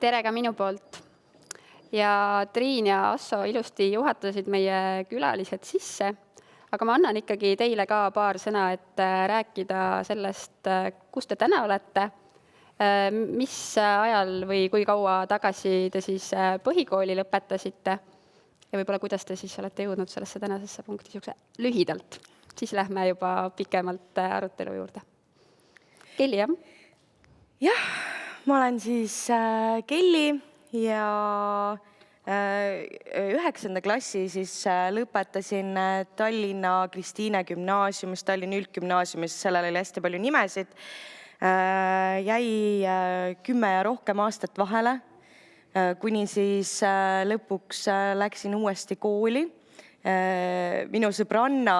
Tere ka minu poolt. Ja Triin ja Asso ilusti juhatasid meie külalised sisse, aga ma annan ikkagi teile ka paar sõna, et rääkida sellest, kus te täna olete, mis ajal või kui kaua tagasi te siis põhikooli lõpetasite ja võib-olla kuidas te siis olete jõudnud sellesse tänasesse punkti lühidalt. Siis lähme juba pikemalt arutelu juurde. Kelly, jah? Jah, ma olen siis Kelly ja 9. klassi siis lõpetasin Tallinna Kristiine gümnaasiumis, Tallinna üldgümnaasiumis, sellel oli hästi palju nimesid. Jäi 10 ja rohkem aastat vahele, kuni siis lõpuks läksin uuesti kooli. Minu sõbranna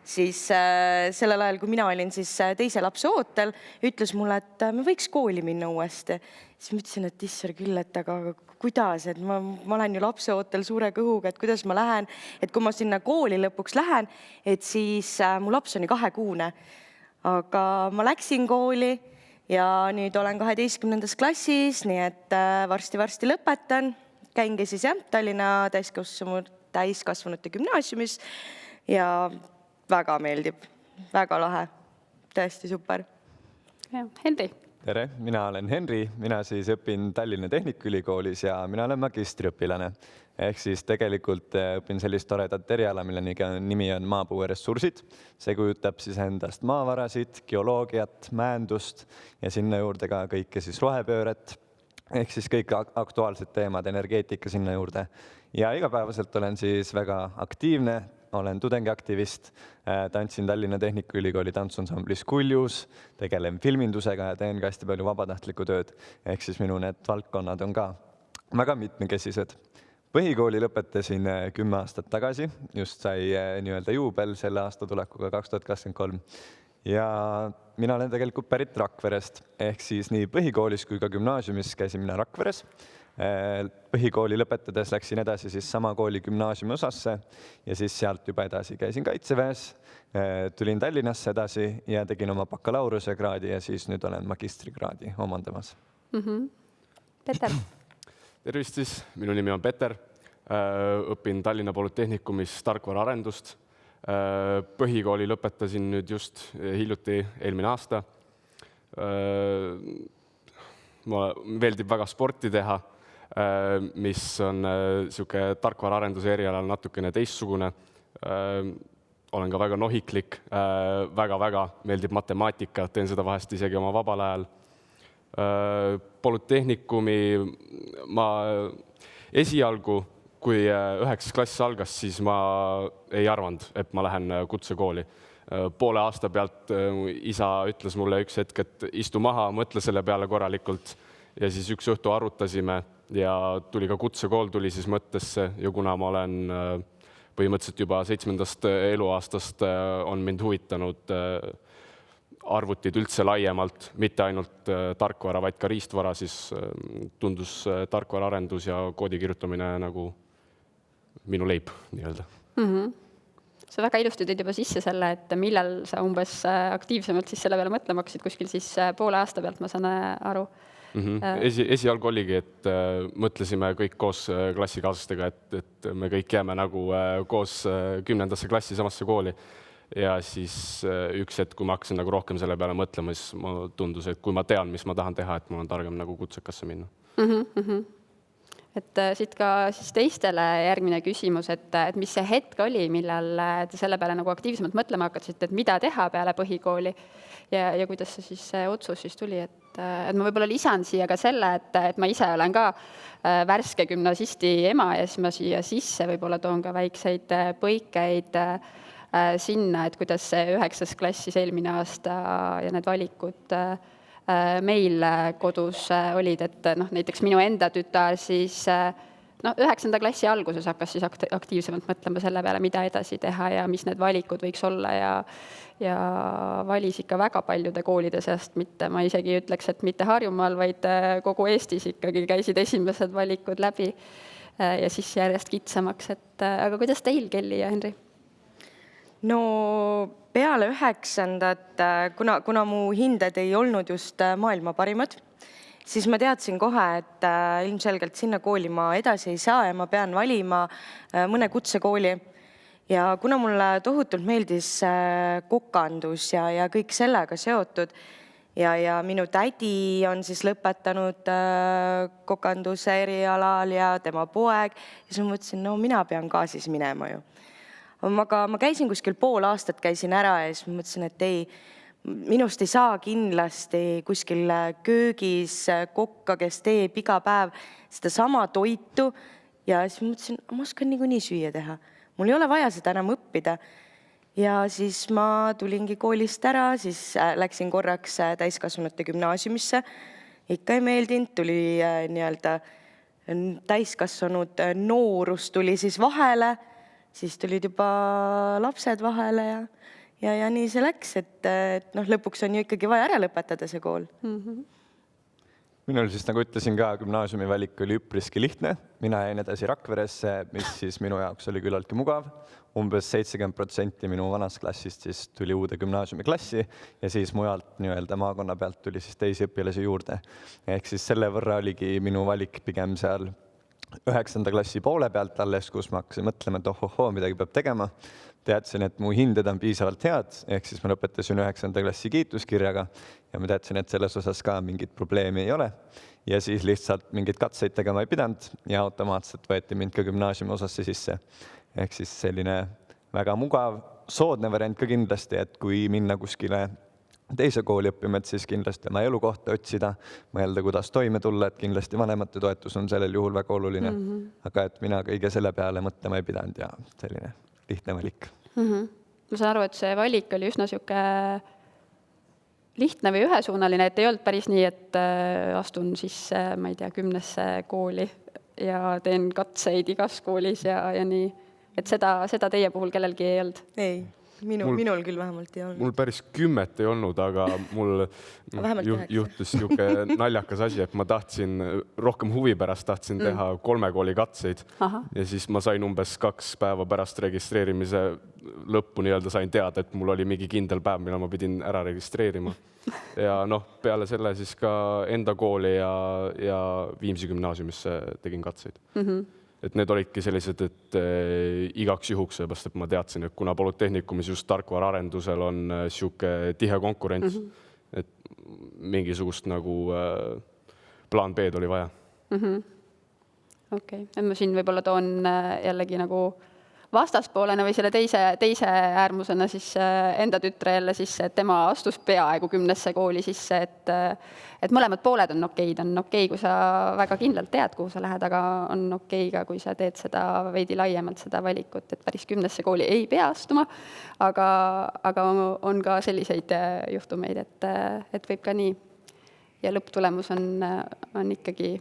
siis sellel ajal, kui mina olin siis teise lapse ootel, ütles mulle, et me võiks kooli minna uuesti. Siis ma ütlesin, et issar küll, et aga kuidas, et ma olen ju lapse ootel suure kõhuga, et kuidas ma lähen, et kui ma sinna kooli lõpuks lähen, et siis mu laps on ju 2-kuune. Aga ma läksin kooli ja nüüd olen 12. klassis, nii et varsti lõpetan. Käingi siis Tallinna täiskasvanute gümnaasiumis ja väga meeldib, väga lahe, tõesti super. Henri. Tere, mina olen Henri, mina siis õpin Tallinna Tehnikaülikoolis ja mina olen magistriõpilane. Ehk siis tegelikult õpin sellist toredat eriala, mille nimi on maapõueressursid. See kujutab siis endast maavarasid, geoloogiat, mäendust ja sinna juurde ka kõike siis rohepööret. Ehk siis kõik aktuaalsed teemad, energeetika sinna juurde. Ja igapäevaselt olen siis väga aktiivne, olen tudengiaktivist, tantsin Tallinna Tehnikaülikooli tantsuansamblis Kuljus, tegelen filmindusega ja teen ka hästi palju vabatahtlikku tööd. Ehk siis minu need valdkonnad on ka väga mitmekesised. Põhikooli lõpetasin 10 aastat tagasi, just sai nii-öelda juubel selle aasta tulekuga 2023. Ja mina olen tegelikult pärit Rakverest, ehk siis nii põhikoolis kui ka gümnaasiumis käisin mina Rakveres. Põhikooli lõpetades läksin edasi siis sama kooli gümnaasiumi osasse ja siis sealt juba edasi käisin Kaitseväes, tulin Tallinnasse edasi ja tegin oma bakalaureuse kraadi ja siis nüüd olen magistrikraadi omandamas. Peter. Tervist siis, minu nimi on Peter, õpin Tallinna Polütehnikumis tarkvaraarendust. Põhikooli lõpetasin nüüd just hiljuti eelmine aasta. Mulle meeldib väga sporti teha, mis on siuke tarkvaraarenduse erialal natukene teistsugune. Olen ka väga nohiklik, väga meeldib matemaatika, teen seda vahest isegi oma vabal ajal. Polütehnikumi ma esialgu, kui 9. klass algas, siis ma ei arvanud, et ma lähen kutsekooli. Poole aasta pealt isa ütles mulle üks hetk, et istu maha, mõtle selle peale korralikult ja siis üks õhtu arutasime ja tuli ka kutsekool tuli siis mõttesse ja kuna ma olen põhimõtteliselt juba 7. eluaastast on mind huvitanud arvutid üldse laiemalt, mitte ainult tarkvara, vaid ka riistvara, siis tundus tarkvaraarendus ja koodi kirjutamine nagu minu leib nii-öelda. Sa väga ilusti tõid juba sisse selle, et millal sa umbes aktiivsemalt siis selle peale mõtlema hakkasid, kuskil siis poole aasta pealt, ma saan aru. Esialgu oligi, et mõtlesime kõik koos klassikaaslastega, et me kõik jääme nagu koos 10. klassi samasse kooli. Ja siis üks hetk, kui ma hakkasin nagu rohkem selle peale mõtlema, siis ma tundus, et kui ma tean, mis ma tahan teha, et mul on targem nagu kutsekasse minna. Et siit ka siis teistele järgmine küsimus, et mis see hetk oli, millal te selle peale nagu aktiivsemalt mõtlema hakkasite, et mida teha peale põhikooli ja kuidas see siis otsus siis tuli, et ma võib-olla lisan siia ka selle, et ma ise olen ka värske gümnasisti ema ja siis ma siia sisse võib-olla toon ka väikseid põikeid sinna, et kuidas see 9. klassis eelmine aasta ja need valikud meil kodus olid, et näiteks minu enda tütar siis 9. klassi alguses hakkas siis aktiivsemalt mõtlema selle peale, mida edasi teha ja mis need valikud võiks olla ja valis ikka väga paljude koolide seast mitte. Ma isegi ütleks, et mitte Harjumaal, vaid kogu Eestis ikkagi käisid esimesed valikud läbi ja siis järjest kitsamaks. Aga kuidas teil, Kelly ja Henri? No peale 9. kuna mu hinded ei olnud just maailma parimad siis ma teadsin kohe, et ilmselgelt sinna kooli ma edasi ei saa ja ma pean valima mõne kutsekooli. Ja kuna mulle tohutult meeldis kokandus ja kõik sellega seotud ja minu tädi on siis lõpetanud kokanduse erialal ja tema poeg, siis ma mõtlesin, no mina pean ka siis minema ju. Aga ma käisin kuskil pool aastat, käisin ära ja siis ma mõtlesin, et ei, minust ei saa kindlasti kuskil köögis kokka, kes teeb iga päev seda sama toitu. Ja siis ma mõtlesin, ma oskan niikuinii süüa teha. Mul ei ole vaja seda enam õppida. Ja siis ma tulingi koolist ära, siis läksin korraks täiskasvanute gümnaasiumisse. Ikka ei meeldinud, tuli nii-öelda täiskasvanud noorus tuli siis vahele, siis tulid juba lapsed vahele ja nii see läks, et lõpuks on ju ikkagi vaja ära lõpetada see kool. Minul siis, nagu ütlesin ka, gümnaasiumi valik oli üpriski lihtne. Mina jäin edasi Rakveresse, mis siis minu jaoks oli küllaltki mugav. Umbes 70% minu vanast klassist siis tuli uude gümnaasiumi klassi ja siis mujalt nii-öelda maakonna pealt tuli siis teisi õpilasi juurde. Ehk siis selle võrra oligi minu valik pigem seal 9. klassi poole pealt alles, kus ma hakkasin mõtlema, et ohohoo, midagi peab tegema. Teadsin, et mu hinded on piisavalt head, ehk siis ma lõpetasin 9. klassi kiituskirjaga ja ma teadsin, et selles osas ka mingit probleemi ei ole. Ja siis lihtsalt mingeid katseid tegema ei pidanud ja automaatselt võeti mind ka gümnaasiumi osasse sisse. Ehk siis selline väga mugav, soodne variant ka kindlasti, et kui minna kuskile teise kooli õppima, et siis kindlasti oma elukohta otsida, mõelda, kuidas toime tulla, et kindlasti vanemate toetus on sellel juhul väga oluline. Aga et mina kõige selle peale mõtlema ei pidanud ja selline lihtne valik. Ma saan aru, et see valik oli üsna siuke lihtne või ühesuunaline, et ei olnud päris nii, et astun sisse, ma ei tea, 10. kooli ja teen katseid igas koolis ja nii. Et seda teie puhul kellelgi ei olnud? Ei, minul küll vähemalt ei olnud. Mul päris 10 ei olnud, aga mul juhtus siuke naljakas asi, et ma tahtsin rohkem huvi pärast tahtsin teha 3 kooli katseid. Ja siis ma sain umbes 2 päeva pärast registreerimise lõppu nii-öelda sain teada, et mul oli mingi kindel päev, millal ma pidin ära registreerima. Ja peale selle siis ka enda kooli ja Viimsi gümnaasiumisse tegin katseid. Et need olidki sellised, et igaks juhuks, seepärast, et ma teadsin, et kuna Polütehnikumis just tarkvaraarendusel on siuke tihe konkurents, et mingisugust nagu plaan B-d oli vaja. Okei. Ma siin võib-olla toon jällegi nagu vastaspoolena või selle teise äärmusena siis enda tütre jälle sisse, et tema astus peaaegu 10. kooli sisse, et mõlemad pooled on okeid. On okei, kui sa väga kindlalt tead, kuhu sa lähed, aga on okei ka, kui sa teed seda veidi laiemalt seda valikut, et päris 10. kooli ei pea astuma, aga on ka selliseid juhtumeid, et võib ka nii. Ja lõpptulemus on ikkagi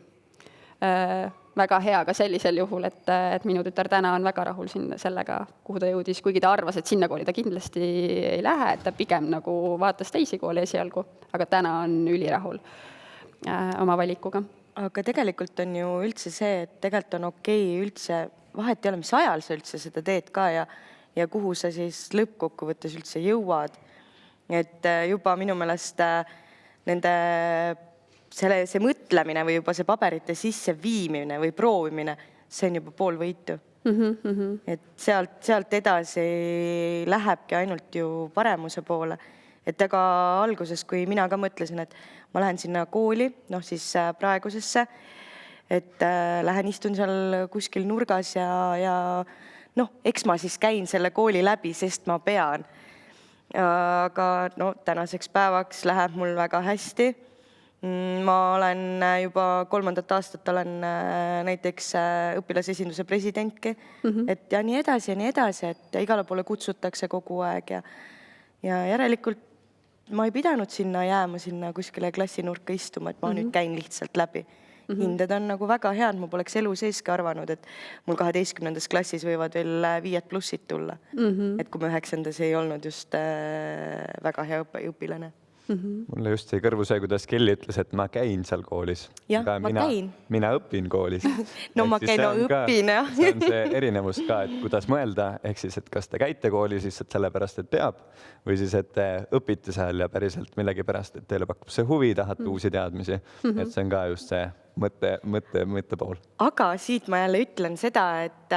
väga hea ka sellisel juhul, et minu tütar täna on väga rahul sellega, kuhu ta jõudis, kuigi ta arvas, et sinna kooli ta kindlasti ei lähe, et ta pigem nagu vaatas teisi kooli esialgu, aga täna on ülirahul oma valikuga. Aga tegelikult on ju üldse see, et tegelikult on okei üldse, vahet ei ole, mis ajal sa üldse seda teed ka ja kuhu sa siis lõppkokkuvõttes üldse jõuad. Et juba minu meelest nende see mõtlemine või juba see paberite sisse viimine või proovimine, see on juba pool võitu. Et sealt edasi lähebki ainult ju paremuse poole. Et aga alguses, kui mina ka mõtlesin, et ma lähen sinna kooli, siis praegusesse, et lähen istun seal kuskil nurgas ja eks ma siis käin selle kooli läbi, sest ma pean. Aga tänaseks päevaks läheb mul väga hästi. Ma olen juba 3. aastat olen näiteks õpilasesinduse presidentki, et ja nii edasi, et igale poole kutsutakse kogu aeg ja järelikult ma ei pidanud sinna jääma sinna kuskile klassinurka istuma, et ma nüüd käin lihtsalt läbi. Hinded on nagu väga head, ma poleks elu seeski arvanud, et mul 12. klassis võivad veel 5+ tulla, et kui ma 9. ei olnud just väga hea õpilane. Mulle just jäi kõrvu see, kuidas Kelly ütles, et ma käin seal koolis. Jah, Aga ma käin. Mina õpin koolis. No ma käin, õpin, jah. See on see erinevus ka, et kuidas mõelda, ehk siis, et kas te käite koolis lihtsalt sellepärast, et peab, või siis, et te õpite seal ja päriselt millegi pärast, et teile pakub see huvi, tahate uusi teadmisi. Et see on ka just see mõtte pool. Aga siit ma jälle ütlen seda, et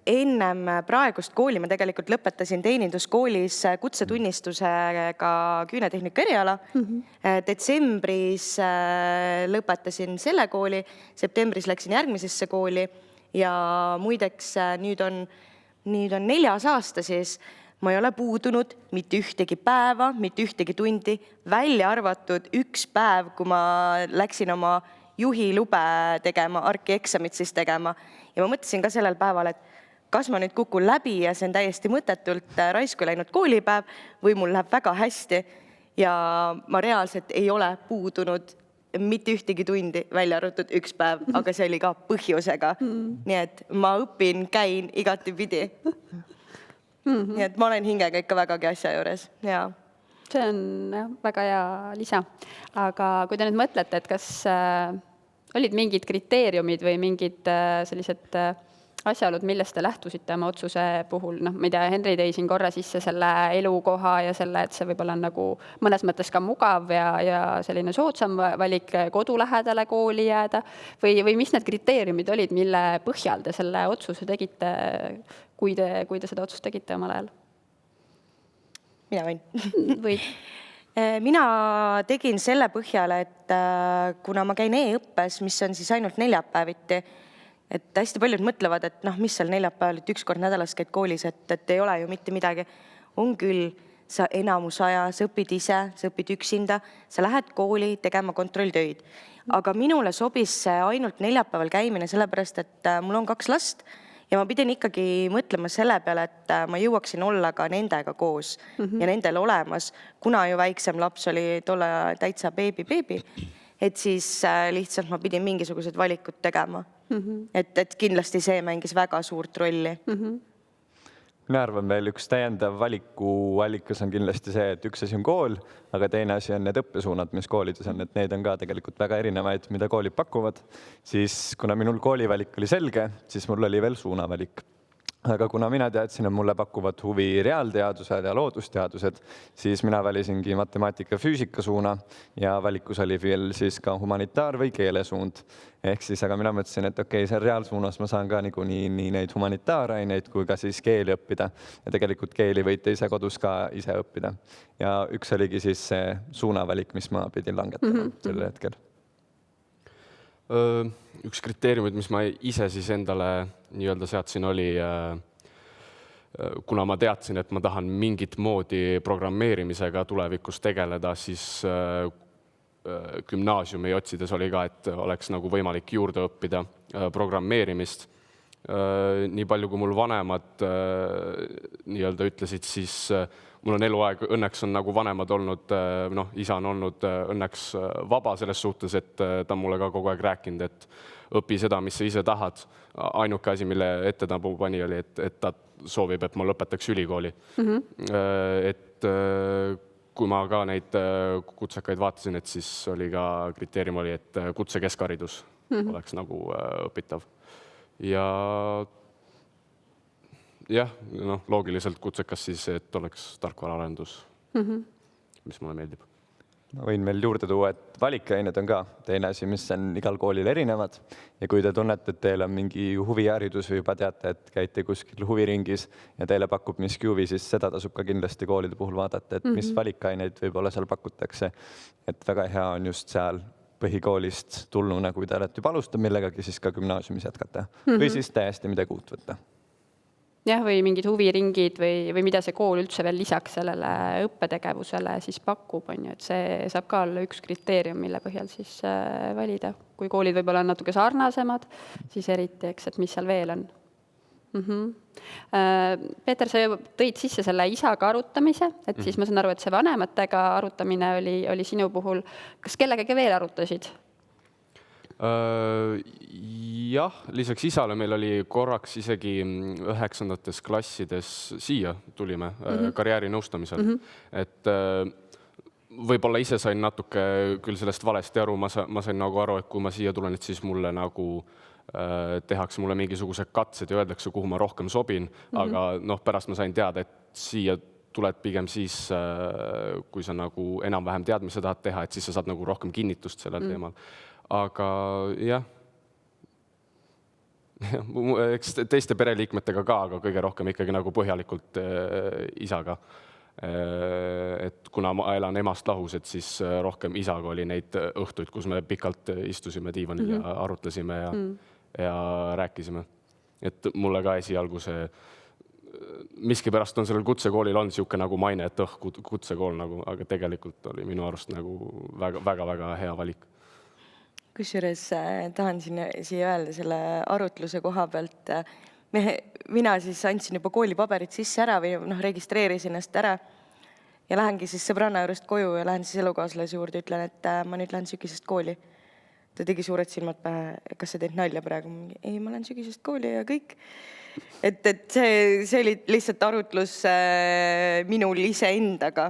ennem praegust kooli ma tegelikult lõpetasin teeninduskoolis kutsetunnistusega küünetehnika eriala. Detsembris lõpetasin selle kooli, septembris läksin järgmisesse kooli ja muideks nüüd on 4. aasta siis. Ma ei ole puudunud mitte ühtegi päeva, mitte ühtegi tundi, välja arvatud üks päev, kui ma läksin oma juhi lube tegema, arkieksamit siis tegema. Ja ma mõtlesin ka sellel päeval, et kas ma nüüd kukun läbi ja see on täiesti mõttetult raisku läinud koolipäev või mul läheb väga hästi ja ma reaalselt ei ole puudunud mitte ühtegi tundi, välja arvatud üks päev, aga see oli ka põhjusega. Nii et ma õpin, käin igatipidi. Nii et ma olen hingega ikka vägagi asja juures. Ja. See on väga hea lisa. Aga kui te nüüd mõtlete, et kas olid mingid kriteeriumid või mingid sellised asjaolud, millest te lähtusite oma otsuse puhul? Ma ei tea, Henri tõi siin korra sisse selle elukoha ja selle, et see võib-olla on nagu mõnes mõttes ka mugav ja selline soodsam valik kodu lähedale kooli jääda. Või mis need kriteeriumid olid, mille põhjal te selle otsuse tegite, kui te seda otsust tegite omal ajal? Mina võin. Võid. Mina tegin selle põhjal, et kuna ma käin e-õppes, mis on siis ainult neljapäeviti, et hästi paljud mõtlevad, et mis seal neljapäeval, et üks kord nädalas käid koolis, et ei ole ju mitte midagi. On küll, sa enamus aja, sa õpid ise, sa õpid üksinda, sa lähed kooli tegema kontrolltöid. Aga minule sobis see ainult neljapäeval käimine, sellepärast, et mul on 2 last ja ma pidin ikkagi mõtlema selle peale, et ma jõuaksin olla ka nendega koos ja nendel olemas, kuna ju väiksem laps oli tolle täitsa beebi, et siis lihtsalt ma pidin mingisugused valikud tegema. Et kindlasti see mängis väga suurt rolli. Mina arvan veel üks täiendav valikuallikas on kindlasti see, et üks asi on kool, aga teine asi on need õppesuunad, mis koolides on, et need on ka tegelikult väga erinevaid, mida koolid pakuvad. Siis kuna minul koolivalik oli selge, siis mul oli veel suunavalik. Aga kuna mina teadsin, et mulle pakuvad huvi reaalteadused ja loodusteadused, siis mina valisingi matemaatika füüsika suuna ja valikus oli veel siis ka humanitaar- või keelesuund. Ehk siis, aga mina mõtlesin, et okei, see reaalsuunas ma saan ka nii neid humanitaaraineid kui ka siis keeli õppida. Ja tegelikult keeli võite ise kodus ka ise õppida. Ja üks oligi siis see suunavalik, mis ma pidin langetama sellel hetkel. Üks kriteeriumid, mis ma ise siis endale nii-öelda seadsin, oli, kuna ma teadsin, et ma tahan mingit moodi programmeerimisega tulevikus tegeleda, siis gümnaasiumi otsides oli ka, et oleks nagu võimalik juurde õppida programmeerimist. Nii palju, kui mul vanemad nii-öelda ütlesid, siis mul on eluaeg, õnneks on nagu vanemad olnud, isa on olnud õnneks vaba selles suhtes, et ta on mulle ka kogu aeg rääkinud, et õpi seda, mis sa ise tahad. Ainuke asi, mille ette ta pani, oli, et ta soovib, et ma lõpetaks ülikooli. Et kui ma ka neid kutsekaid vaatasin, et siis oli ka kriteerium oli, et kutsekeskharidus oleks nagu õpitav. Ja jah, loogiliselt kutsekas siis, et oleks tarkvaraarendus, mis mulle meeldib. Ma võin veel juurde tuua, et valikained on ka teine asi, mis on igal koolil erinevad. Ja kui te tunnete, et teil on mingi huviharidus või juba teate, et käite kuskil huviringis ja teile pakub miski huvi, siis seda tasub ka kindlasti koolide puhul vaadata, et mis valikaineid võib-olla seal pakutakse. Et väga hea on just seal põhikoolist tulnuna, kui te olete juba alustab millegagi, siis ka gümnaasiumis jätkata. Või siis täiesti midagi uut võtta. Jah, või mingid huviringid või mida see kool üldse veel lisaks sellele õppetegevusele siis pakub, on ju, et see saab ka olla üks kriteerium, mille põhjal siis valida. Kui koolid võib-olla on natuke sarnasemad, siis eriti, eks, et mis seal veel on. Peeter, sa tõid sisse selle isaga arutamise, et siis ma saan aru, et see vanematega arutamine oli sinu puhul. Kas kellegagi veel arutasid? Jah, lisaks isale meil oli korraks isegi 9. klassides siia tulime karjäärinõustamisel. Et võib-olla ise sain natuke küll sellest valesti aru, ma sain nagu aru, et kui ma siia tulen, et siis mulle nagu tehakse mulle mingisugused katsed ja öeldakse, kuhu ma rohkem sobin, aga pärast ma sain teada, et siia tuled pigem siis, kui sa nagu enam-vähem tead, mis sa tahad teha, et siis sa saad nagu rohkem kinnitust sellel teemal. Aga jah, eks teiste pereliikmetega ka, aga kõige rohkem ikkagi nagu põhjalikult isaga. Et kuna ma elan emast lahus, et siis rohkem isaga oli neid õhtuid, kus me pikalt istusime diivanil ja arutlesime ja rääkisime. Et mulle ka esialgu see miskipärast on sellel kutsekoolil on siuke nagu maine, et kutsekool nagu, aga tegelikult oli minu arust nagu väga-väga hea valik. Kusjuures tahan siia öelda selle arutluse koha pealt. Mina siis andsin juba koolipaberid sisse ära või registreerisin ennast ära ja lähengi siis sõbranna juurest koju ja lähen siis elukaaslase juurde, ütlen, et ma nüüd lähen sügisest kooli. Ta tegi suured silmad pähe, kas sa teed nalja praegu? Ei, ma lähen sügisest kooli ja kõik. Et see oli lihtsalt arutlus minul ise endaga.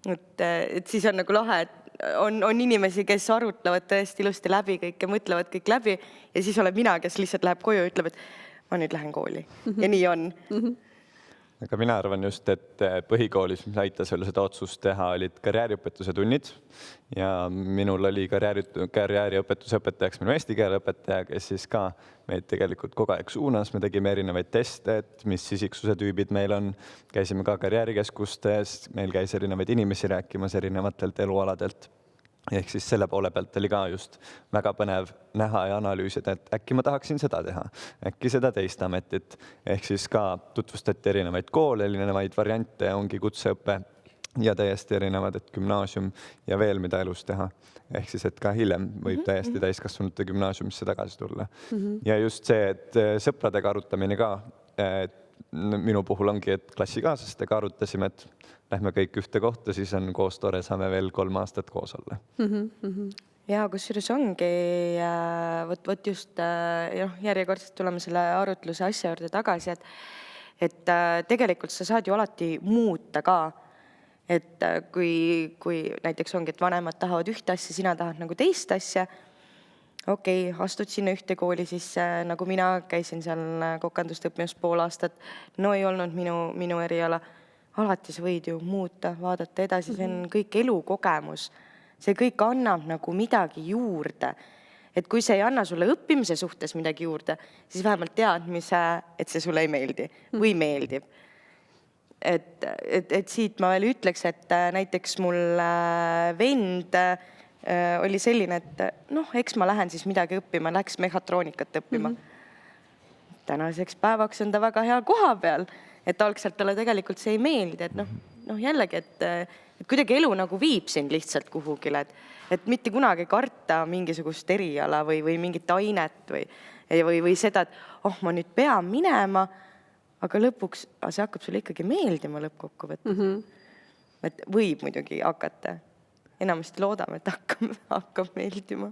Et siis on nagu lahe, et on inimesi, kes arutlevad tõesti ilusti läbi kõik ja mõtlevad kõik läbi ja siis olen mina, kes lihtsalt läheb koju ja ütleb, et ma nüüd lähen kooli. Ja nii on. Aga mina arvan just, et põhikoolis, mis aitas seda otsust teha, olid karjääriõpetuse tunnid ja minul oli karjääriõpetuse õpetajaks minu eesti keele õpetaja, kes siis ka meid tegelikult kogu aeg suunas. Me tegime erinevaid teste, et mis isiksuse tüübid meil on. Käisime ka karjäärikeskustes, meil käis erinevaid inimesi rääkimas erinevatelt elualadelt. Ehk siis selle poole pealt oli ka just väga põnev näha ja analüüsida, et äkki ma tahaksin seda teha, äkki seda teist ametit. Ehk siis ka tutvustati erinevaid koole, erinevaid variante, ongi kutseõppe ja täiesti erinevad, et gümnaasium ja veel mida elus teha. Ehk siis, et ka hiljem võib täiesti täiskasvanute gümnaasiumisse tagasi tulla. Ja just see, et sõpradega arutamine ka, minu puhul ongi, et klassikaaslastega arutasime, et lähme kõik ühte kohta, siis on koos tore, saame veel 3 aastat koos olla. Ja kusjuures ongi, võt just järjekordselt tuleme selle arutluse asja juurde tagasi, et tegelikult sa saad ju alati muuta ka. Et kui näiteks ongi, et vanemad tahavad ühte asja, sina tahad nagu teist asja, okei, astud sinna ühte kooli, siis nagu mina käisin seal kokandust õppimas pool aastat, no ei olnud minu eriala. Alati sa võid ju muuta, vaadata edasi, see on kõik elukogemus. See kõik annab nagu midagi juurde. Et kui see ei anna sulle õppimise suhtes midagi juurde, siis vähemalt teadmise, et see sulle ei meeldi või meeldib. Et siit ma veel ütleks, et näiteks mul vend oli selline, et eks ma lähen siis midagi õppima, läks mehhatroonikat õppima. Tänaseks päevaks on ta väga hea koha peal. Et algselt talle tegelikult see ei meeldi, et jällegi, et kuidagi elu nagu viib sind lihtsalt kuhugile, et mitte kunagi karta mingisugust eriala või mingit ainet või seda, et ma nüüd pean minema, aga lõpuks see hakkab sulle ikkagi meeldima lõppkokkuvõttes. Et võib muidugi hakata. Enamasti loodame, et hakkab meeldima.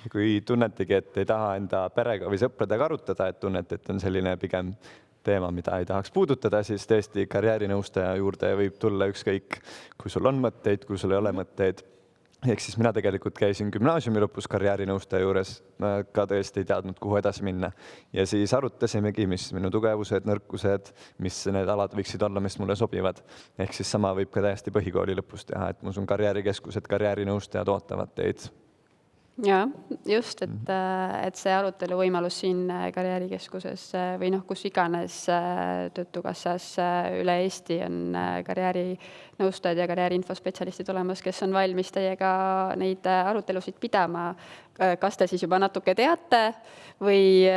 Kui tunnetegi, et ei taha enda perega või sõpradega arutada, et tunnete, et on selline pigem teema, mida ei tahaks puudutada, siis tõesti karjäärinõustaja juurde võib tulla ükskõik, kui sul on mõtteid, kui sul ei ole mõtteid. Ehk siis mina tegelikult käisin gümnaasiumi lõpus karjäärinõustaja juures, ma ka tõesti ei teadnud, kuhu edasi minna. Ja siis arutasimegi, mis minu tugevused, nõrkused, mis need alad võiksid olla, mis mulle sobivad. Ehk siis sama võib ka täiesti põhikooli lõpus teha, et mul on karjäärikeskused, karjäärinõustajad ootavad teid. Ja just, et see arutelu võimalus siin karjäärikeskuses või kus iganes Töötukassas üle Eesti on karjäärinõustajad ja karjääriinfospetsialistid olemas, kes on valmis teiega neid arutelusid pidama. Kas te siis juba natuke teate või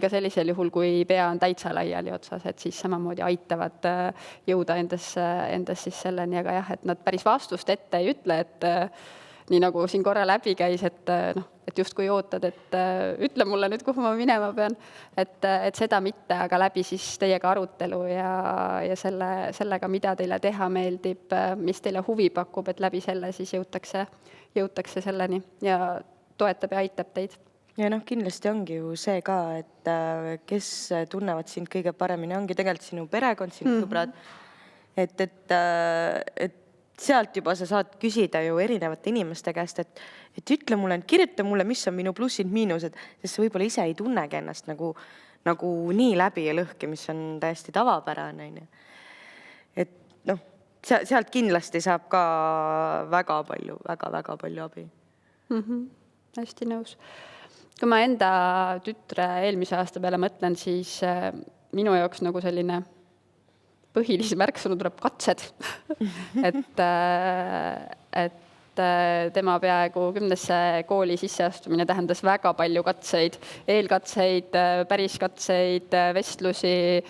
ka sellisel juhul, kui pea on täitsa laiali otsas, et siis samamoodi aitavad jõuda endas siis selleni, aga jah, et nad päris vastust ette ei ütle, et nii nagu siin korra läbi käis, et justkui ootad, et ütle mulle nüüd, kuhu ma minema pean, et seda mitte, aga läbi siis teiega arutelu ja sellega, mida teile teha meeldib, mis teile huvi pakub, et läbi selle siis jõutakse selleni. Ja toetab ja aitab teid. Ja noh, kindlasti ongi ju see ka, et kes tunnevad sind kõige paremini, ongi tegelikult sinu perekond, sinu sõbrad. Et sealt juba sa saad küsida ju erinevate inimeste käest, et ütle mulle, kirjuta mulle, mis on minu plussid, miinused, sest sa võib-olla ise ei tunnegi ennast nagu nii läbi ja lõhki, mis on täiesti tavapärane. Et noh, sealt kindlasti saab ka väga palju abi. Hästi nõus. Kui ma enda tütre eelmise aasta peale mõtlen, siis minu jaoks nagu selline põhilisem märksõna tuleb katsed. et tema peaaegu 10. kooli sisseastumine tähendas väga palju katseid, eelkatseid, päris katseid, vestlusi,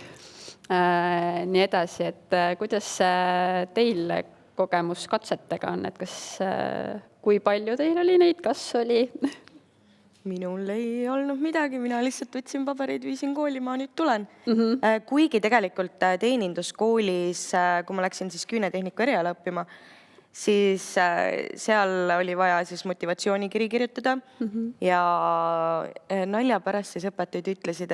nii edasi. Et kuidas teil kogemus katsetega on, et kui palju teil oli neid, kas oli? Minul ei olnud midagi, mina lihtsalt võtsin pabereid, viisin kooli, ma nüüd tulen. Kuigi tegelikult teeninduskoolis, kui ma läksin siis küünetehniku eriala õppima, siis seal oli vaja siis motivatsioonikiri kirjutada ja nalja pärast siis õpetajad ütlesid,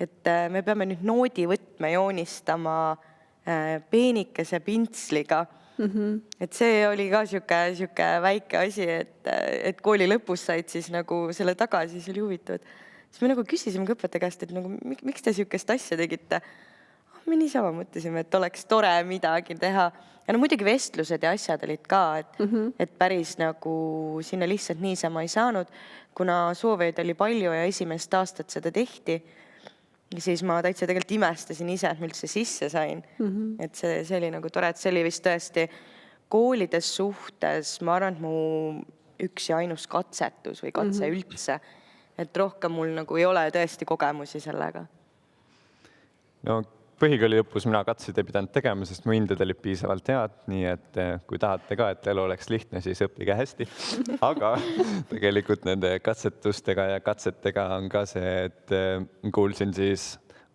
et me peame nüüd noodi võtme joonistama peenikese pintsliga. Et see oli ka siuke väike asi, et kooli lõpus said siis nagu selle tagasi, siis oli huvitav. Siis me nagu küsisime õpetaja käest, et nagu, miks te siukest asja tegite? Me niisama mõtlesime, et oleks tore midagi teha. Ja no muidugi vestlused ja asjad olid ka, et päris nagu sinna lihtsalt niisama ei saanud, kuna soovijaid oli palju ja esimest aastat seda tehti. Siis ma täitsa tegelikult imestasin ise, et ma üldse sisse sain. Et see oli nagu tore, et see oli vist tõesti koolides suhtes, ma arvan, et mu üks ja ainus katsetus või katse üldse. Et rohkem mul nagu ei ole tõesti kogemusi sellega. No põhikooli lõpus mina katseid ei pidanud tegema, sest mu hinded olid piisavalt head, nii et kui tahate ka, et elu oleks lihtne, siis õppige hästi. Aga tegelikult nende katsetustega ja katsetega on ka see, et kuulsin siis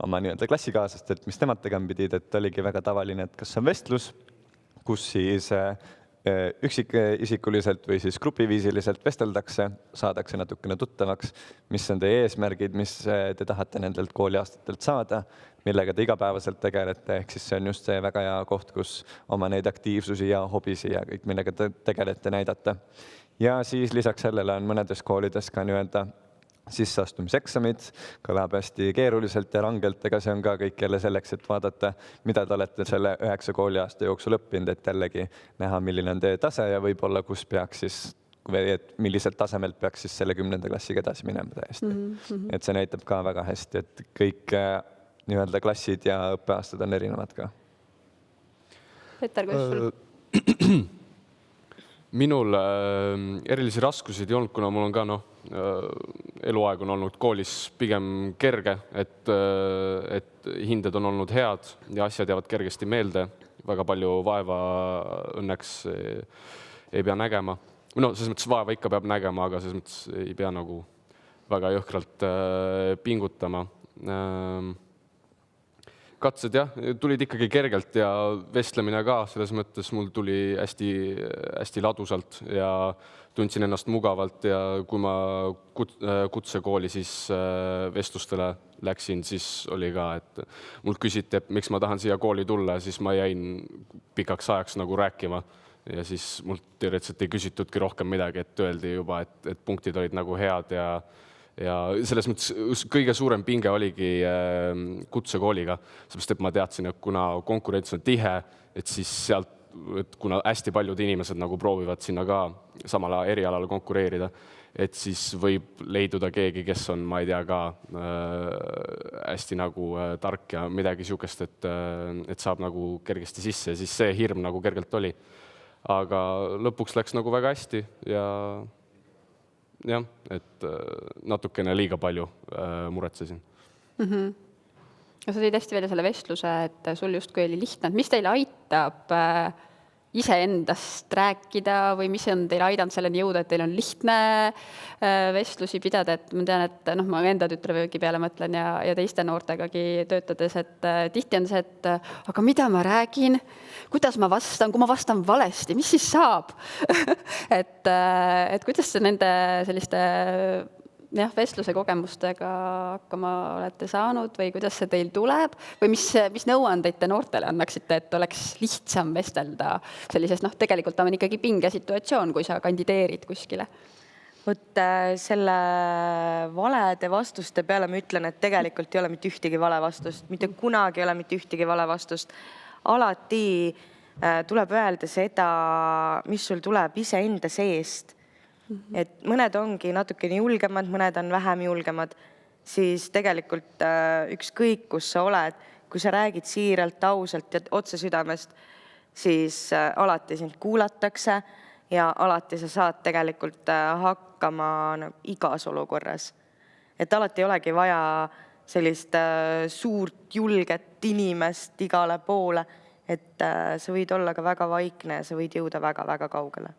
oma nii-öelda klassikaaslast, et mis nemad tegema pidid, et oligi väga tavaline, et kas on vestlus, kus siis üksikisikuliselt või siis grupiviisiliselt vesteldakse, saadakse natukene tuttavaks, mis on teie eesmärgid, mis te tahate nendelt kooliaastatelt saada, millega te igapäevaselt tegelete, ehk siis see on just see väga hea koht, kus oma neid aktiivsusi ja hobisi ja kõik, millega te tegelete, näidata. Ja siis lisaks sellele on mõnedes koolides ka nii-öelda sisseastumiseksamid, kõlab hästi keeruliselt ja rangelt, ega see on ka kõik jälle selleks, et vaadata, mida te olete selle 9 kooliaasta jooksul õppinud, et jällegi näha, milline on teie tase ja võib-olla kus peaks siis, et milliselt tasemelt peaks siis selle 10. klassiga edasi minema täiesti. Et see näitab ka väga hästi, et kõik nii-öelda klassid ja õppeaastad on erinevad ka. Peeter, kuidas sul? Minul erilisi raskusid ei olnud, kuna mul on ka eluaeg on olnud koolis pigem kerge, et hinded on olnud head ja asjad jäävad kergesti meelde. Väga palju vaeva õnneks ei pea nägema. No, selles mõttes vaeva ikka peab nägema, aga selles mõttes ei pea nagu väga jõhkralt pingutama. Katsed jah, tulid ikkagi kergelt ja vestlemine ka, selles mõttes mul tuli hästi ladusalt ja tundsin ennast mugavalt ja kui ma kutsekooli siis vestlustele läksin, siis oli ka, et mul küsiti, et miks ma tahan siia kooli tulla ja siis ma jäin pikaks ajaks nagu rääkima ja siis mul teoreetiliselt ei küsitudki rohkem midagi, et öeldi juba, et punktid olid nagu head ja selles mõttes kõige suurem pinge oligi kutsekooliga, sellepärast et ma teadsin, et kuna konkurents on tihe, et siis sealt, et kuna hästi paljud inimesed nagu proovivad sinna ka samale erialal konkureerida, et siis võib leiduda keegi, kes on, ma ei tea, ka hästi nagu tark ja midagi siukest, et saab nagu kergesti sisse ja siis see hirm nagu kergelt oli. Aga lõpuks läks nagu väga hästi ja jah, et natukene liiga palju muretsesin. Sa tõid hästi välja selle vestluse, et sul justkui oli lihtne. Mis teile aitab iseendast rääkida või mis on teil aidanud selleni jõuda, et teil on lihtne vestlusi pidada, et ma tean, et ma enda tütreveegi peale mõtlen ja teiste noortegagi töötades, et tihti on see, et aga mida ma räägin, kuidas ma vastan, kui ma vastan valesti, mis siis saab? et kuidas see nende selliste vestluse kogemustega hakkama olete saanud või kuidas see teil tuleb või mis nõuandeid te noortele annaksite, et oleks lihtsam vestelda sellises, tegelikult on ikkagi pingesituatsioon, kui sa kandideerid kuskile? Vot selle valede vastuste peale ma ütlen, et tegelikult ei ole mitte ühtegi vale vastust, mitte kunagi ei ole mitte ühtegi vale vastust. Alati tuleb öelda seda, mis sul tuleb iseenda seest. Et mõned ongi natukene julgemad, mõned on vähem julgemad, siis tegelikult ükskõik, kus sa oled, kui sa räägid siiralt, ausalt ja otse südamest, siis alati sind kuulatakse ja alati sa saad tegelikult hakkama igas olukorras. Et alati ei olegi vaja sellist suurt julget inimest igale poole, et sa võid olla ka väga vaikne ja sa võid jõuda väga-väga kaugele.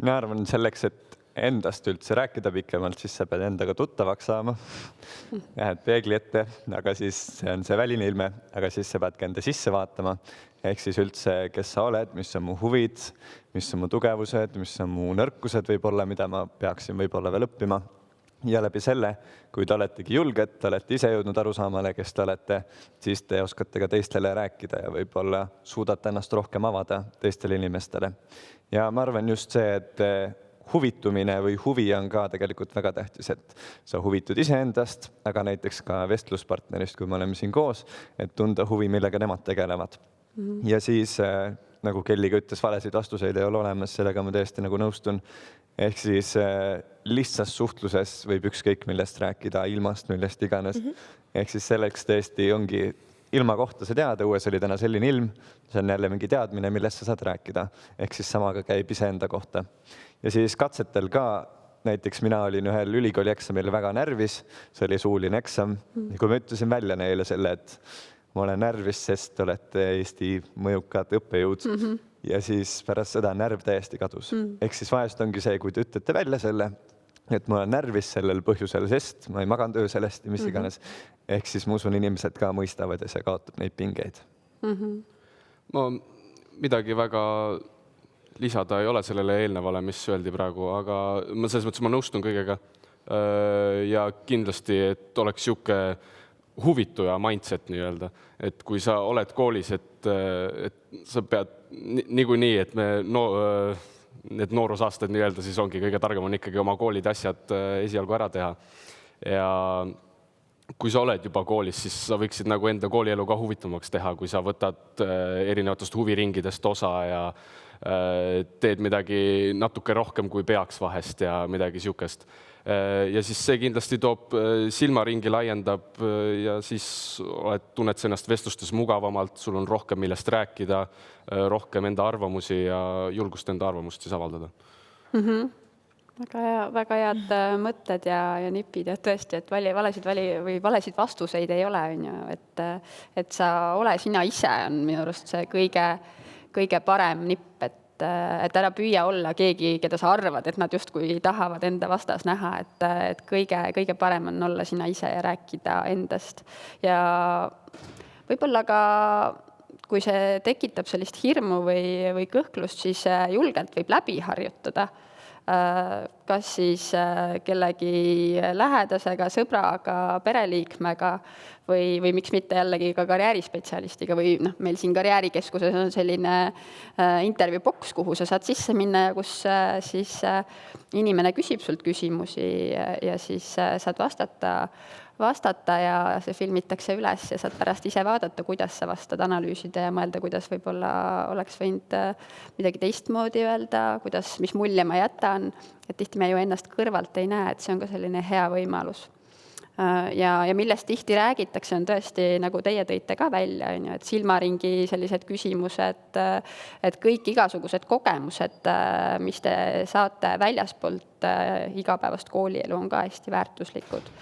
Mina arvan selleks, et endast üldse rääkida pikemalt, siis sa pead endaga tuttavaks saama. Lähed peegli ette, aga siis see on see väline ilme, aga siis sa pead ka enda sisse vaatama. Ehk siis üldse, kes sa oled, mis on mu huvid, mis on mu tugevused, mis on mu nõrkused võib-olla, mida ma peaksin võib-olla veel õppima. Ja läbi selle, kui te oletegi julged, te olete ise jõudnud arusaamale, kes te olete, siis te oskate ka teistele rääkida ja võib-olla suudate ennast rohkem avada teistele inimestele. Ja ma arvan just see, et huvitumine või huvi on ka tegelikult väga tähtis, et sa huvitud iseendast, aga näiteks ka vestluspartnerist, kui me oleme siin koos, et tunda huvi, millega nemad tegelevad. Ja siis, nagu Kelly ka ütles, valesid vastuseid ei ole olemas, sellega ma tõesti nagu nõustun. Ehk siis lihtsas suhtluses võib ükskõik millest rääkida, ilmast, millest iganes. Ehk siis selleks tõesti ongi ilma kohta sa teada, õues oli täna selline ilm, see on jälle mingi teadmine, millest sa saad rääkida. Ehk siis samaga käib iseenda kohta. Ja siis katsetel ka, näiteks mina olin ühel ülikooli eksamil väga närvis, see oli suuline eksam. Ja kui ma ütlesin välja neile selle, et ma olen närvis, sest olete Eesti mõjukad õppejõud. Ja siis pärast seda närv täiesti kadus. Ehk siis vahest ongi see, kui te ütlete välja selle, et ma olen närvis sellel põhjusel, sest ma ei maganud öö sellest ja mis iganes. Ehk siis ma usun, inimesed ka mõistavad ja see kaotab neid pingeid. Ma midagi väga lisada ei ole sellele eelnevale, mis öeldi praegu, aga selles mõttes ma nõustun kõigega. Ja kindlasti, et oleks siuke huvituja mindset nii-öelda, et kui sa oled koolis, et sa pead niikuinii, et need noorusaastad nii-öelda, siis ongi kõige targem on ikkagi oma koolid asjad esialgu ära teha. Ja kui sa oled juba koolis, siis sa võiksid nagu enda koolielu ka huvitavamaks teha, kui sa võtad erinevatest huviringidest osa ja teed midagi natuke rohkem kui peaks vahest ja midagi siukest. Ja siis see kindlasti toob silmaringi, laiendab ja siis tunned ennast vestlustes mugavamalt, sul on rohkem millest rääkida, rohkem enda arvamusi ja julgust enda arvamust siis avaldada. Väga head mõtted ja nipid, et tõesti, et valesid vastuseid ei ole, et sa ole sina ise on minu arust see kõige parem nipp, et ära püüa olla keegi, keda sa arvad, et nad justkui tahavad enda vastas näha, et kõige parem on olla sina ise ja rääkida endast. Ja võib-olla ka, kui see tekitab sellist hirmu või kõhklust, siis julgelt võib läbi harjutada. Kas siis kellegi lähedasega, sõbraga, pereliikmega või miks mitte jällegi ka karjäärispetsialistiga või meil siin karjäärikeskuses on selline intervjuuboks, kuhu sa saad sisse minna ja kus siis inimene küsib sult küsimusi ja siis saad vastata ja see filmitakse üles ja saad pärast ise vaadata, kuidas sa vastad, analüüsida ja mõelda, kuidas võib-olla oleks võinud midagi teistmoodi öelda, mis mulje ma jätan, et tihti me ju ennast kõrvalt ei näe, et see on ka selline hea võimalus. Ja millest tihti räägitakse, on tõesti, nagu teie tõite ka välja, et silmaringi sellised küsimused, et kõik igasugused kogemused, mis te saate väljaspoolt igapäevast koolielu, on ka hästi väärtuslikud.